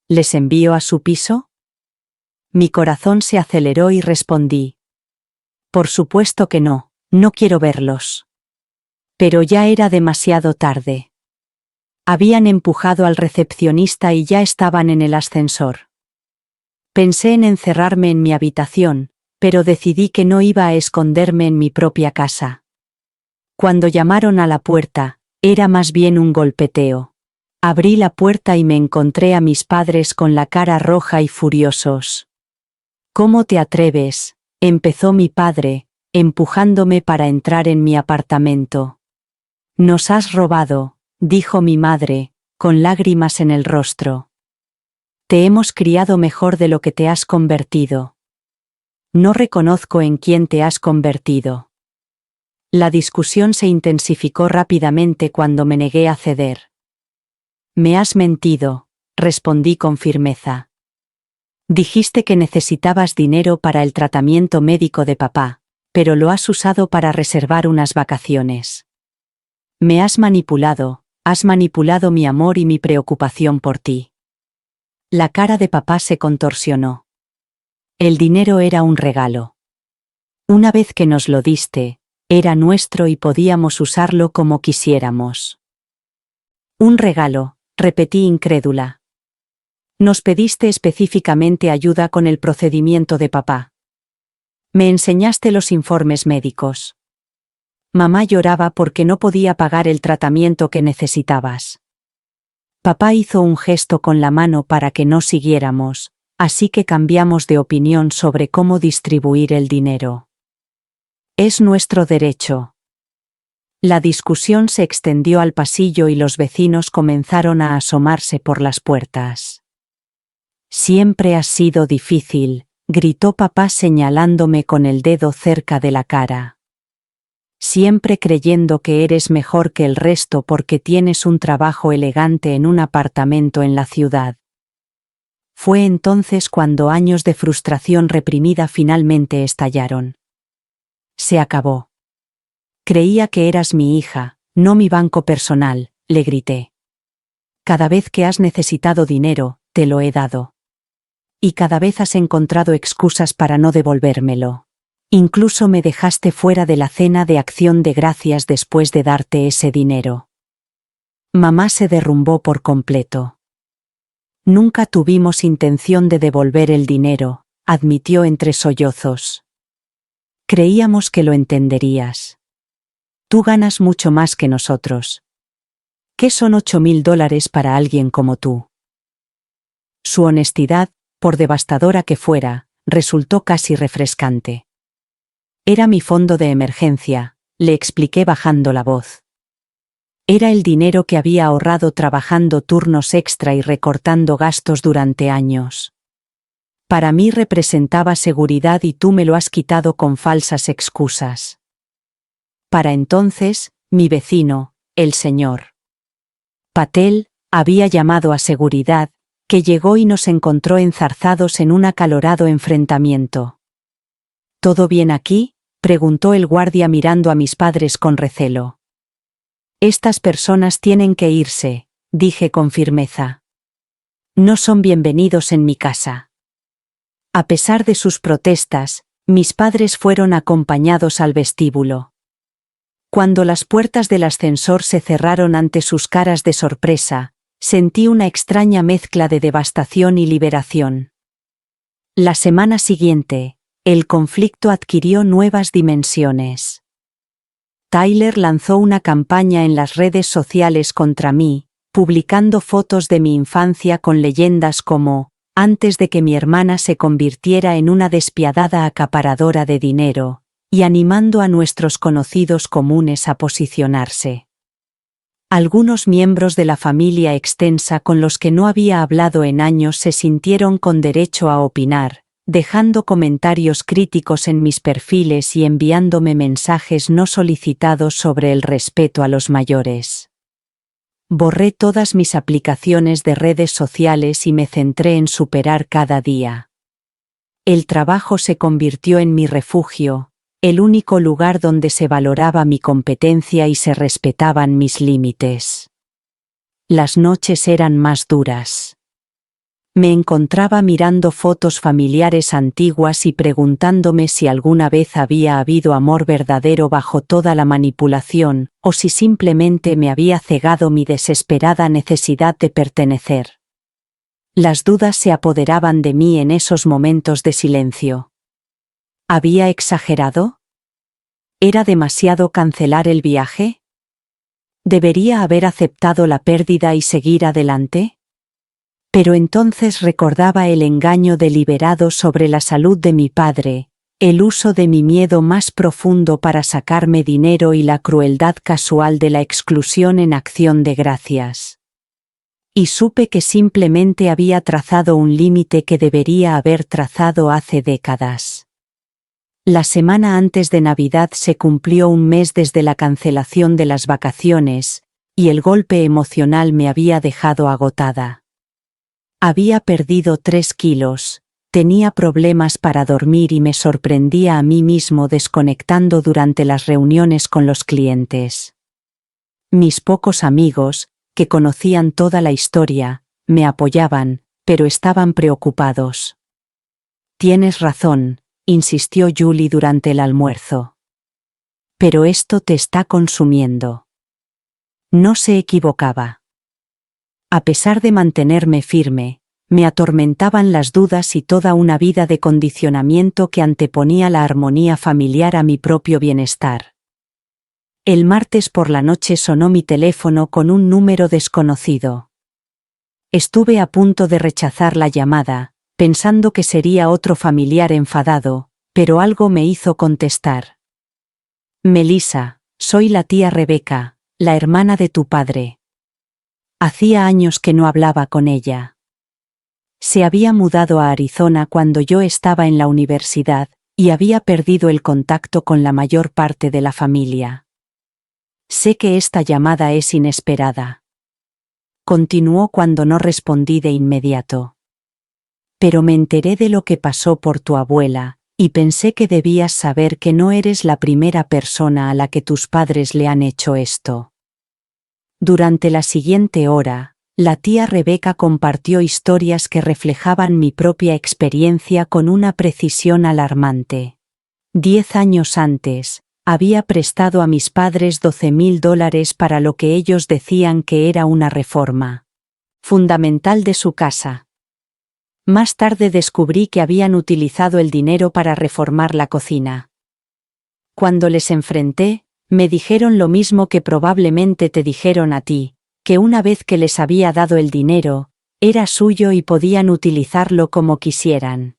¿Les envío a su piso? Mi corazón se aceleró y respondí. Por supuesto que no. No quiero verlos. Pero ya era demasiado tarde. Habían empujado al recepcionista y ya estaban en el ascensor. Pensé en encerrarme en mi habitación, pero decidí que no iba a esconderme en mi propia casa. Cuando llamaron a la puerta, era más bien un golpeteo. Abrí la puerta y me encontré a mis padres con la cara roja y furiosos. ¿Cómo te atreves?, empezó mi padre, empujándome para entrar en mi apartamento. Nos has robado, dijo mi madre, con lágrimas en el rostro. Te hemos criado mejor de lo que te has convertido. No reconozco en quién te has convertido. La discusión se intensificó rápidamente cuando me negué a ceder. Me has mentido, respondí con firmeza. Dijiste que necesitabas dinero para el tratamiento médico de papá, pero lo has usado para reservar unas vacaciones. Me has manipulado mi amor y mi preocupación por ti. La cara de papá se contorsionó. El dinero era un regalo. Una vez que nos lo diste, era nuestro y podíamos usarlo como quisiéramos. Un regalo, repetí incrédula. Nos pediste específicamente ayuda con el procedimiento de papá. Me enseñaste los informes médicos. Mamá lloraba porque no podía pagar el tratamiento que necesitabas. Papá hizo un gesto con la mano para que no siguiéramos, así que cambiamos de opinión sobre cómo distribuir el dinero. Es nuestro derecho. La discusión se extendió al pasillo y los vecinos comenzaron a asomarse por las puertas. Siempre has sido difícil, gritó papá señalándome con el dedo cerca de la cara. Siempre creyendo que eres mejor que el resto porque tienes un trabajo elegante en un apartamento en la ciudad. Fue entonces cuando años de frustración reprimida finalmente estallaron. Se acabó. Creía que eras mi hija, no mi banco personal, le grité. Cada vez que has necesitado dinero, te lo he dado. Y cada vez has encontrado excusas para no devolvérmelo. Incluso me dejaste fuera de la cena de acción de gracias después de darte ese dinero. Mamá se derrumbó por completo. Nunca tuvimos intención de devolver el dinero, admitió entre sollozos. Creíamos que lo entenderías. Tú ganas mucho más que nosotros. ¿Qué son $8.000 para alguien como tú? Su honestidad, por devastadora que fuera, resultó casi refrescante. Era mi fondo de emergencia, le expliqué bajando la voz. Era el dinero que había ahorrado trabajando turnos extra y recortando gastos durante años. Para mí representaba seguridad y tú me lo has quitado con falsas excusas. Para entonces, mi vecino, el señor Patel, había llamado a seguridad, que llegó y nos encontró enzarzados en un acalorado enfrentamiento. ¿Todo bien aquí?, preguntó el guardia mirando a mis padres con recelo. Estas personas tienen que irse, dije con firmeza. No son bienvenidos en mi casa. A pesar de sus protestas, mis padres fueron acompañados al vestíbulo. Cuando las puertas del ascensor se cerraron ante sus caras de sorpresa, sentí una extraña mezcla de devastación y liberación. La semana siguiente, el conflicto adquirió nuevas dimensiones. Tyler lanzó una campaña en las redes sociales contra mí, publicando fotos de mi infancia con leyendas como, antes de que mi hermana se convirtiera en una despiadada acaparadora de dinero, y animando a nuestros conocidos comunes a posicionarse. Algunos miembros de la familia extensa con los que no había hablado en años se sintieron con derecho a opinar, dejando comentarios críticos en mis perfiles y enviándome mensajes no solicitados sobre el respeto a los mayores. Borré todas mis aplicaciones de redes sociales y me centré en superar cada día. El trabajo se convirtió en mi refugio, el único lugar donde se valoraba mi competencia y se respetaban mis límites. Las noches eran más duras. Me encontraba mirando fotos familiares antiguas y preguntándome si alguna vez había habido amor verdadero bajo toda la manipulación, o si simplemente me había cegado mi desesperada necesidad de pertenecer. Las dudas se apoderaban de mí en esos momentos de silencio. ¿Había exagerado? ¿Era demasiado cancelar el viaje? ¿Debería haber aceptado la pérdida y seguir adelante? Pero entonces recordaba el engaño deliberado sobre la salud de mi padre, el uso de mi miedo más profundo para sacarme dinero y la crueldad casual de la exclusión en acción de gracias. Y supe que simplemente había trazado un límite que debería haber trazado hace décadas. La semana antes de Navidad se cumplió un mes desde la cancelación de las vacaciones, y el golpe emocional me había dejado agotada. Había perdido 3 kilos, tenía problemas para dormir y me sorprendía a mí mismo desconectando durante las reuniones con los clientes. Mis pocos amigos, que conocían toda la historia, me apoyaban, pero estaban preocupados. Tienes razón, insistió Julie durante el almuerzo. Pero esto te está consumiendo. No se equivocaba. A pesar de mantenerme firme, me atormentaban las dudas y toda una vida de condicionamiento que anteponía la armonía familiar a mi propio bienestar. El martes por la noche sonó mi teléfono con un número desconocido. Estuve a punto de rechazar la llamada, pensando que sería otro familiar enfadado, pero algo me hizo contestar. Melissa, soy la tía Rebeca, la hermana de tu padre. Hacía años que no hablaba con ella. Se había mudado a Arizona cuando yo estaba en la universidad, y había perdido el contacto con la mayor parte de la familia. Sé que esta llamada es inesperada. Continuó cuando no respondí de inmediato. Pero me enteré de lo que pasó por tu abuela, Y pensé que debías saber que no eres la primera persona a la que tus padres le han hecho esto. Durante la siguiente hora, la tía Rebeca compartió historias que reflejaban mi propia experiencia con una precisión alarmante. 10 años antes, había prestado a mis padres $12,000 para lo que ellos decían que era una reforma fundamental de su casa. Más tarde descubrí que habían utilizado el dinero para reformar la cocina. Cuando les enfrenté, me dijeron lo mismo que probablemente te dijeron a ti, que una vez que les había dado el dinero, era suyo y podían utilizarlo como quisieran.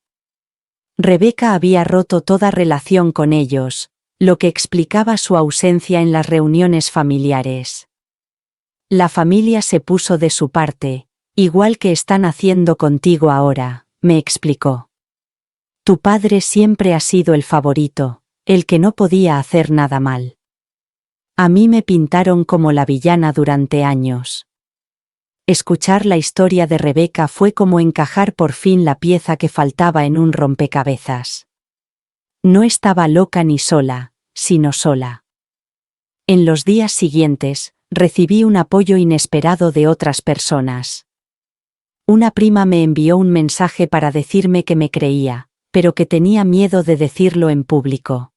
Rebeca había roto toda relación con ellos, lo que explicaba su ausencia en las reuniones familiares. La familia se puso de su parte, igual que están haciendo contigo ahora, me explicó. Tu padre siempre ha sido el favorito, el que no podía hacer nada mal. A mí me pintaron como la villana durante años. Escuchar la historia de Rebeca fue como encajar por fin la pieza que faltaba en un rompecabezas. No estaba loca ni sola, sino sola. En los días siguientes, recibí un apoyo inesperado de otras personas. Una prima me envió un mensaje para decirme que me creía, pero que tenía miedo de decirlo en público.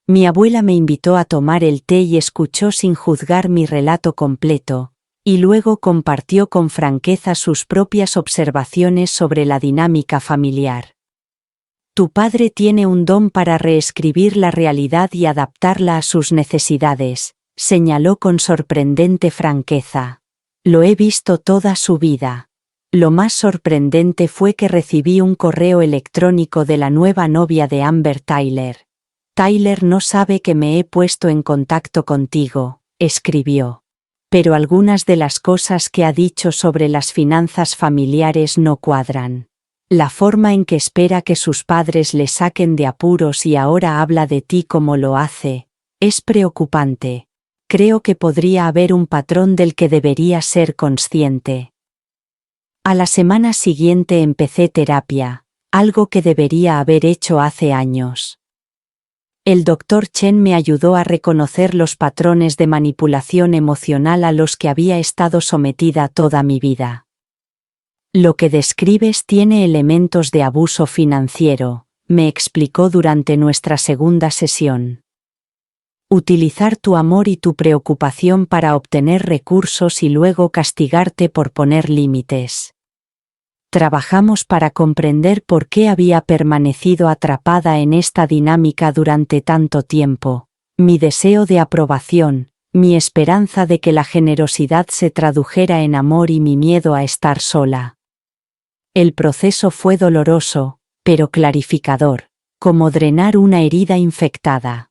Mi abuela me invitó a tomar el té y escuchó sin juzgar mi relato completo, y luego compartió con franqueza sus propias observaciones sobre la dinámica familiar. Tu padre tiene un don para reescribir la realidad y adaptarla a sus necesidades, señaló con sorprendente franqueza. Lo he visto toda su vida. Lo más sorprendente fue que recibí un correo electrónico de la nueva novia de Amber Tyler. Tyler no sabe que me he puesto en contacto contigo, escribió. Pero algunas de las cosas que ha dicho sobre las finanzas familiares no cuadran. La forma en que espera que sus padres le saquen de apuros y ahora habla de ti como lo hace, es preocupante. Creo que podría haber un patrón del que debería ser consciente. A la semana siguiente empecé terapia, algo que debería haber hecho hace años. El Dr. Chen me ayudó a reconocer los patrones de manipulación emocional a los que había estado sometida toda mi vida. Lo que describes tiene elementos de abuso financiero, me explicó durante nuestra segunda sesión. Utilizar tu amor y tu preocupación para obtener recursos y luego castigarte por poner límites. Trabajamos para comprender por qué había permanecido atrapada en esta dinámica durante tanto tiempo, mi deseo de aprobación, mi esperanza de que la generosidad se tradujera en amor y mi miedo a estar sola. El proceso fue doloroso, pero clarificador, como drenar una herida infectada.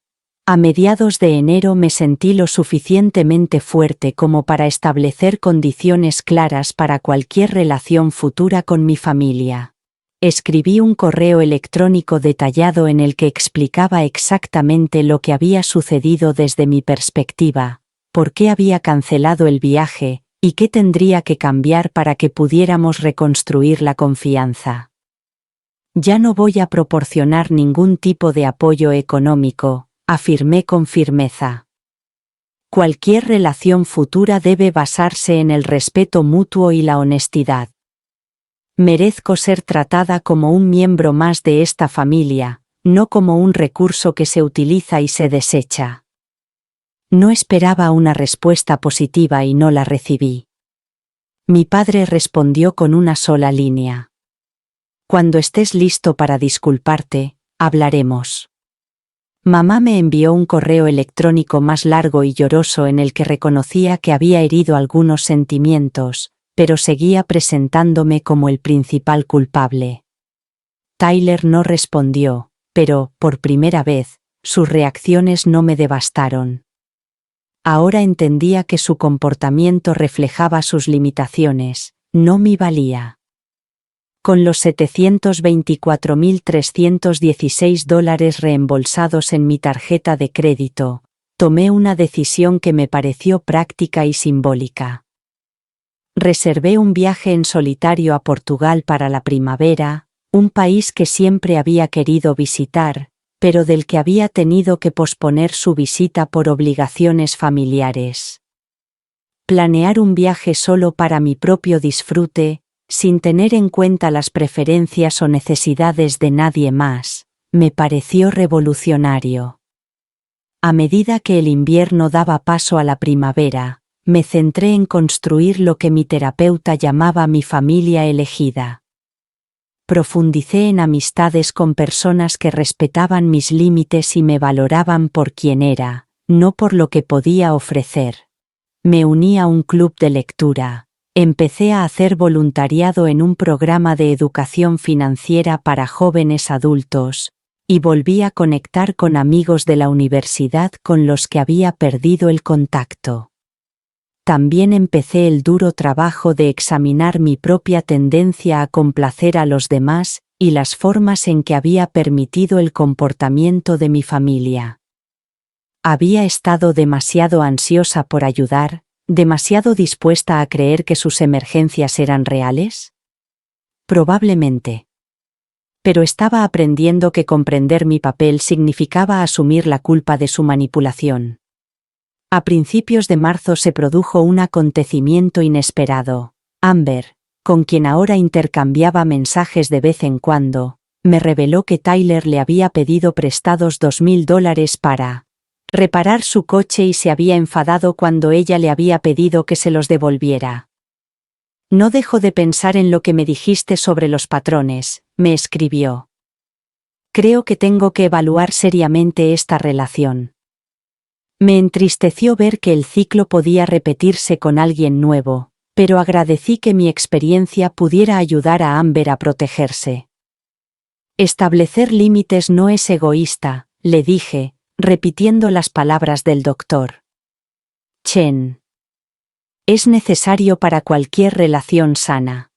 A mediados de enero me sentí lo suficientemente fuerte como para establecer condiciones claras para cualquier relación futura con mi familia. Escribí un correo electrónico detallado en el que explicaba exactamente lo que había sucedido desde mi perspectiva, por qué había cancelado el viaje, y qué tendría que cambiar para que pudiéramos reconstruir la confianza. Ya no voy a proporcionar ningún tipo de apoyo económico, afirmé con firmeza. Cualquier relación futura debe basarse en el respeto mutuo y la honestidad. Merezco ser tratada como un miembro más de esta familia, no como un recurso que se utiliza y se desecha. No esperaba una respuesta positiva y no la recibí. Mi padre respondió con una sola línea. Cuando estés listo para disculparte, hablaremos. Mamá me envió un correo electrónico más largo y lloroso en el que reconocía que había herido algunos sentimientos, pero seguía presentándome como el principal culpable. Tyler no respondió, pero, por primera vez, sus reacciones no me devastaron. Ahora entendía que su comportamiento reflejaba sus limitaciones, no mi valía. Con los $724,316 reembolsados en mi tarjeta de crédito, tomé una decisión que me pareció práctica y simbólica. Reservé un viaje en solitario a Portugal para la primavera, Un país que siempre había querido visitar, pero del que había tenido que posponer su visita por obligaciones familiares. Planear un viaje solo para mi propio disfrute, sin tener en cuenta las preferencias o necesidades de nadie más, me pareció revolucionario. A medida que el invierno daba paso a la primavera, me centré en construir lo que mi terapeuta llamaba mi familia elegida. Profundicé en amistades con personas que respetaban mis límites y me valoraban por quien era, no por lo que podía ofrecer. Me uní a un club de lectura, empecé a hacer voluntariado en un programa de educación financiera para jóvenes adultos, y volví a conectar con amigos de la universidad con los que había perdido el contacto. También empecé el duro trabajo de examinar mi propia tendencia a complacer a los demás y las formas en que había permitido el comportamiento de mi familia. Había estado demasiado ansiosa por ayudar, demasiado dispuesta a creer que sus emergencias eran reales. Probablemente. Pero estaba aprendiendo que comprender mi papel significaba asumir la culpa de su manipulación. A principios de marzo se produjo un acontecimiento inesperado. Amber, con quien ahora intercambiaba mensajes de vez en cuando, me reveló que Tyler le había pedido prestados $2,000 para reparar su coche y se había enfadado cuando ella le había pedido que se los devolviera. No dejo de pensar en lo que me dijiste sobre los patrones, me escribió. Creo que tengo que evaluar seriamente esta relación. Me entristeció ver que el ciclo podía repetirse con alguien nuevo, pero agradecí que mi experiencia pudiera ayudar a Amber a protegerse. Establecer límites no es egoísta, le dije, repitiendo las palabras del doctor Chen. Es necesario para cualquier relación sana.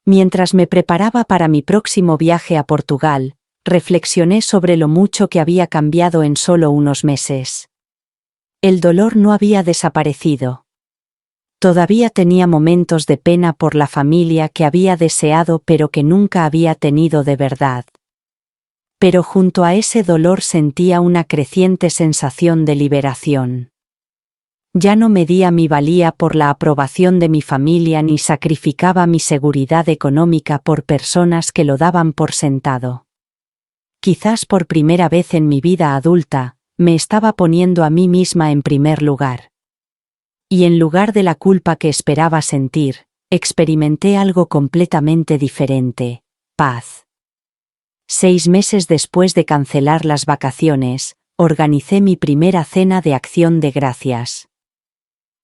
Mientras me preparaba para mi próximo viaje a Portugal, reflexioné sobre lo mucho que había cambiado en solo unos meses. El dolor no había desaparecido. Todavía tenía momentos de pena por la familia que había deseado pero que nunca había tenido de verdad. Pero junto a ese dolor sentía una creciente sensación de liberación. Ya no medía mi valía por la aprobación de mi familia ni sacrificaba mi seguridad económica por personas que lo daban por sentado. Quizás por primera vez en mi vida adulta, me estaba poniendo a mí misma en primer lugar. Y en lugar de la culpa que esperaba sentir, experimenté algo completamente diferente: paz. 6 meses después de cancelar las vacaciones, organicé mi primera cena de acción de gracias.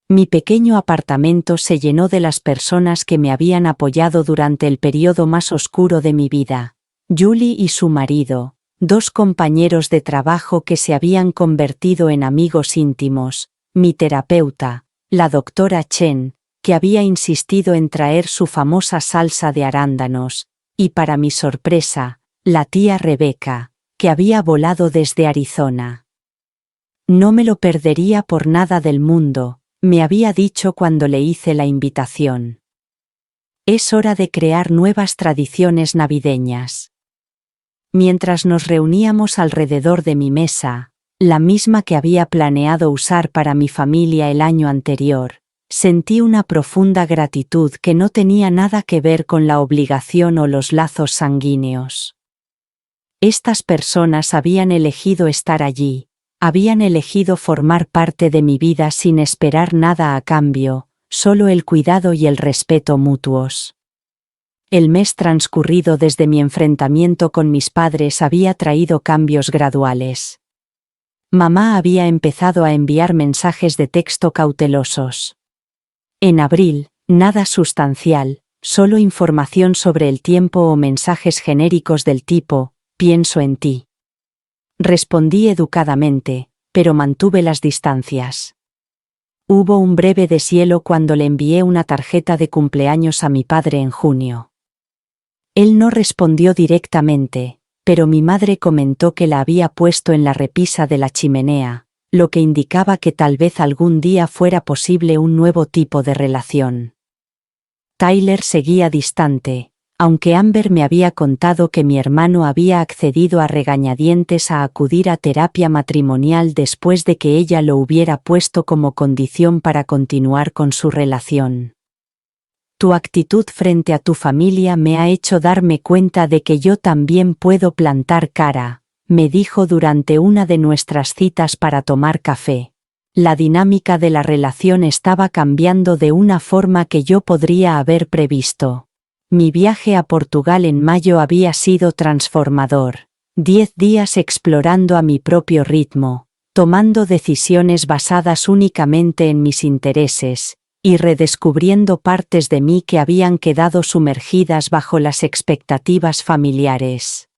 Mi pequeño apartamento se llenó de las personas que me habían apoyado durante el periodo más oscuro de mi vida: Julie y su marido, 2 compañeros de trabajo que se habían convertido en amigos íntimos, mi terapeuta, la doctora Chen, que había insistido en traer su famosa salsa de arándanos, y para mi sorpresa, la tía Rebecca, que había volado desde Arizona. No me lo perdería por nada del mundo, me había dicho cuando le hice la invitación. Es hora de crear nuevas tradiciones navideñas. Mientras nos reuníamos alrededor de mi mesa, la misma que había planeado usar para mi familia el año anterior, sentí una profunda gratitud que no tenía nada que ver con la obligación o los lazos sanguíneos. Estas personas habían elegido estar allí, habían elegido formar parte de mi vida sin esperar nada a cambio, solo el cuidado y el respeto mutuos. El mes transcurrido desde mi enfrentamiento con mis padres había traído cambios graduales. Mamá había empezado a enviar mensajes de texto cautelosos. En abril, nada sustancial, solo información sobre el tiempo o mensajes genéricos del tipo: pienso en ti. Respondí educadamente, pero mantuve las distancias. Hubo un breve deshielo cuando le envié una tarjeta de cumpleaños a mi padre en junio. Él no respondió directamente, pero mi madre comentó que la había puesto en la repisa de la chimenea, lo que indicaba que tal vez algún día fuera posible un nuevo tipo de relación. Tyler seguía distante, Aunque Amber me había contado que mi hermano había accedido a regañadientes a acudir a terapia matrimonial después de que ella lo hubiera puesto como condición para continuar con su relación. Tu actitud frente a tu familia me ha hecho darme cuenta de que yo también puedo plantar cara, me dijo durante una de nuestras citas para tomar café. La dinámica de la relación estaba cambiando de una forma que yo podría haber previsto. Mi viaje a Portugal en mayo había sido transformador. 10 días explorando a mi propio ritmo, tomando decisiones basadas únicamente en mis intereses, y redescubriendo partes de mí que habían quedado sumergidas bajo las expectativas familiares.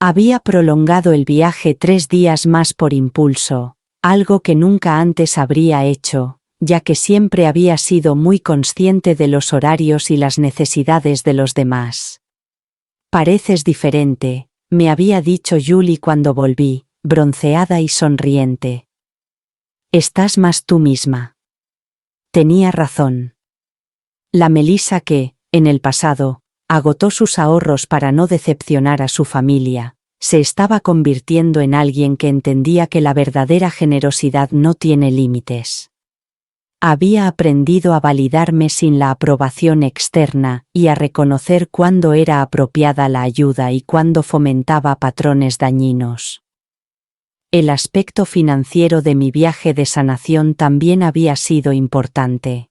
Había prolongado el viaje 3 días más por impulso, algo que nunca antes habría hecho, ya que siempre había sido muy consciente de los horarios y las necesidades de los demás. Pareces diferente, me había dicho Julie cuando volví, bronceada y sonriente. Estás más tú misma. Tenía razón. La Melissa que, en el pasado, agotó sus ahorros para no decepcionar a su familia, se estaba convirtiendo en alguien que entendía que la verdadera generosidad no tiene límites. Había aprendido a validarme sin la aprobación externa y a reconocer cuándo era apropiada la ayuda y cuándo fomentaba patrones dañinos. El aspecto financiero de mi viaje de sanación también había sido importante.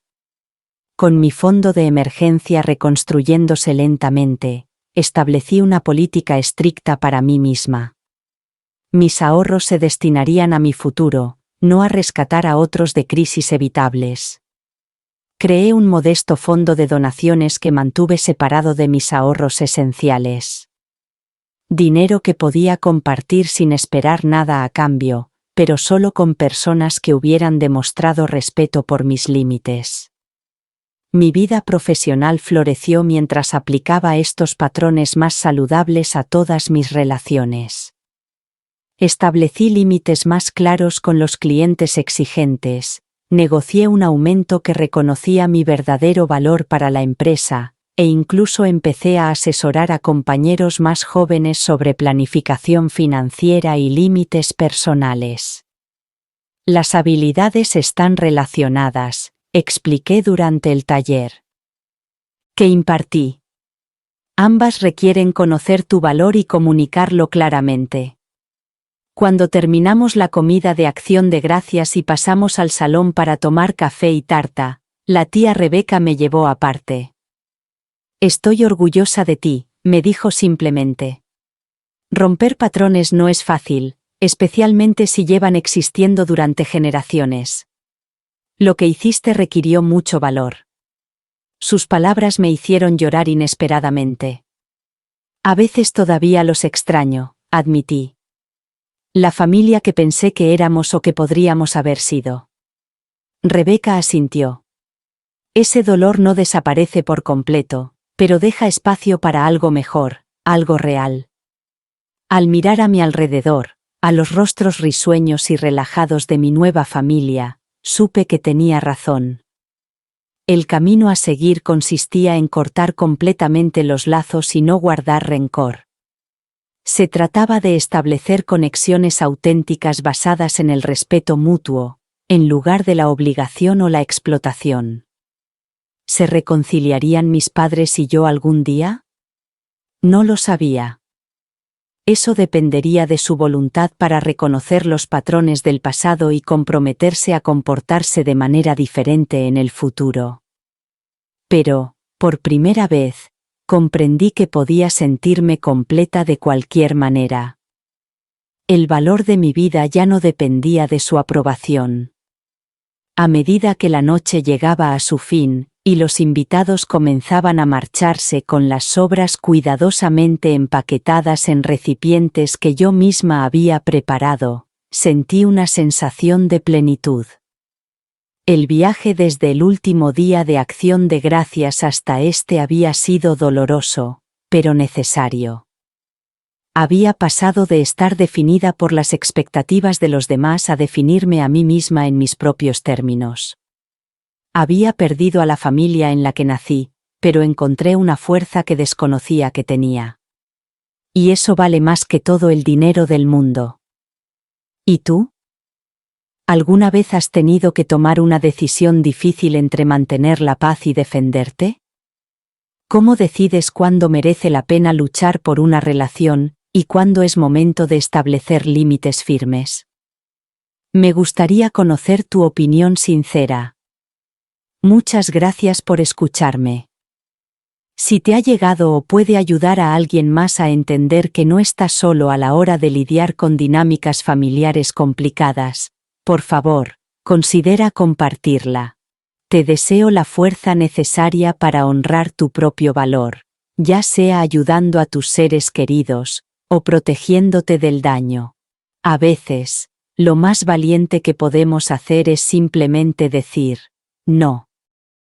Con mi fondo de emergencia reconstruyéndose lentamente, establecí una política estricta para mí misma. Mis ahorros se destinarían a mi futuro, no a rescatar a otros de crisis evitables. Creé un modesto fondo de donaciones que mantuve separado de mis ahorros esenciales. Dinero que podía compartir sin esperar nada a cambio, pero solo con personas que hubieran demostrado respeto por mis límites. Mi vida profesional floreció mientras aplicaba estos patrones más saludables a todas mis relaciones. Establecí límites más claros con los clientes exigentes, negocié un aumento que reconocía mi verdadero valor para la empresa, e incluso empecé a asesorar a compañeros más jóvenes sobre planificación financiera y límites personales. Las habilidades están relacionadas, expliqué durante el taller que impartí. Ambas requieren conocer tu valor y comunicarlo claramente. Cuando terminamos la comida de acción de gracias y pasamos al salón para tomar café y tarta, la tía Rebeca me llevó aparte. Estoy orgullosa de ti, me dijo simplemente. Romper patrones no es fácil, especialmente si llevan existiendo durante generaciones. Lo que hiciste requirió mucho valor. Sus palabras me hicieron llorar inesperadamente. A veces todavía los extraño, admití. La familia que pensé que éramos o que podríamos haber sido. Rebeca asintió. Ese dolor no desaparece por completo, pero deja espacio para algo mejor, algo real. Al mirar a mi alrededor, a los rostros risueños y relajados de mi nueva familia, supe que tenía razón. El camino a seguir consistía en cortar completamente los lazos y no guardar rencor. Se trataba de establecer conexiones auténticas basadas en el respeto mutuo, en lugar de la obligación o la explotación. ¿Se reconciliarían mis padres y yo algún día? No lo sabía. Eso dependería de su voluntad para reconocer los patrones del pasado y comprometerse a comportarse de manera diferente en el futuro. Pero, por primera vez, comprendí que podía sentirme completa de cualquier manera. El valor de mi vida ya no dependía de su aprobación. A medida que la noche llegaba a su fin, y los invitados comenzaban a marcharse con las sobras cuidadosamente empaquetadas en recipientes que yo misma había preparado, sentí una sensación de plenitud. El viaje desde el último día de acción de gracias hasta este había sido doloroso, pero necesario. Había pasado de estar definida por las expectativas de los demás a definirme a mí misma en mis propios términos. Había perdido a la familia en la que nací, pero encontré una fuerza que desconocía que tenía. Y eso vale más que todo el dinero del mundo. ¿Y tú? ¿Alguna vez has tenido que tomar una decisión difícil entre mantener la paz y defenderte? ¿Cómo decides cuándo merece la pena luchar por una relación y cuándo es momento de establecer límites firmes? Me gustaría conocer tu opinión sincera. Muchas gracias por escucharme. Si te ha llegado o puede ayudar a alguien más a entender que no estás solo a la hora de lidiar con dinámicas familiares complicadas, por favor, considera compartirla. Te deseo la fuerza necesaria para honrar tu propio valor, ya sea ayudando a tus seres queridos o protegiéndote del daño. A veces, lo más valiente que podemos hacer es simplemente decir, no.